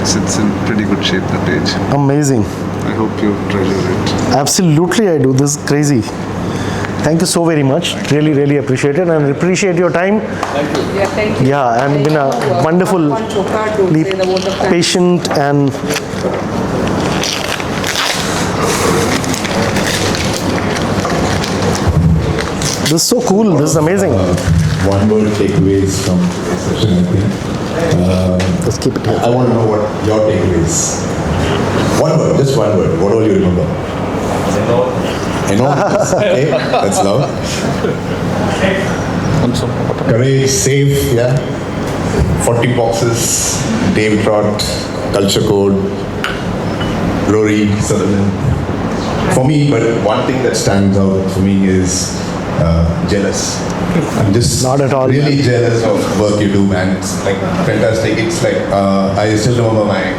it's in pretty good shape, the page. Amazing. I hope you treasure it. Absolutely, I do. This is crazy. Thank you so very much. Really, really appreciate it and appreciate your time. Yeah, thank you. Yeah, and been a wonderful, Jaquar to say the vote of thanks. patient and this is so cool. This is amazing. One word takeaways from today's session, I think. Let's keep it here. I want to know what your takeaways. One word, just one word. What all you remember? Enormous. Okay, that's love. Courage, safe, yeah. 40 boxes, Dave Trot, Culture Code, Rory, Sutherland. For me, but one thing that stands out for me is jealous. I'm just Not at all, really man. jealous of work you do, man. It's like fantastic. It's like I still remember my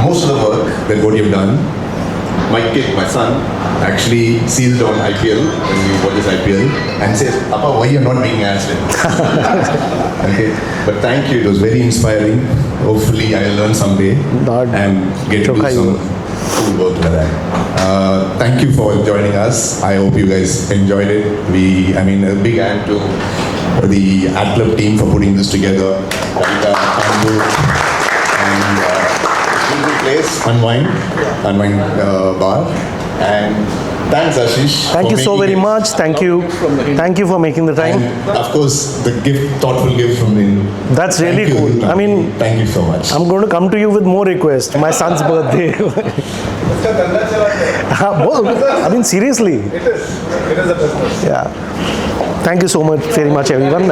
most of the work that what you've done. My kid, my son, actually sees it on IPL when we watch this IPL and says, "Papa, why you're not being asked?" Okay, but thank you. It was very inspiring. Hopefully, I'll learn someday and get to do some cool work like that. Thank you for joining us. I hope you guys enjoyed it. I mean, a big hand to the Ad Club team for putting this together. Kavita, Anbu, and place, Unwind Bar. And thanks, Ashish. Thank you so very much. Thank you. Thank you for making the time. And of course, the thoughtful gift from him. That's really cool. I mean, thank you so much. I'm going to come to you with more requests. My son's birthday. I mean, seriously. It is a business. Yeah. Thank you so much, very much, everyone.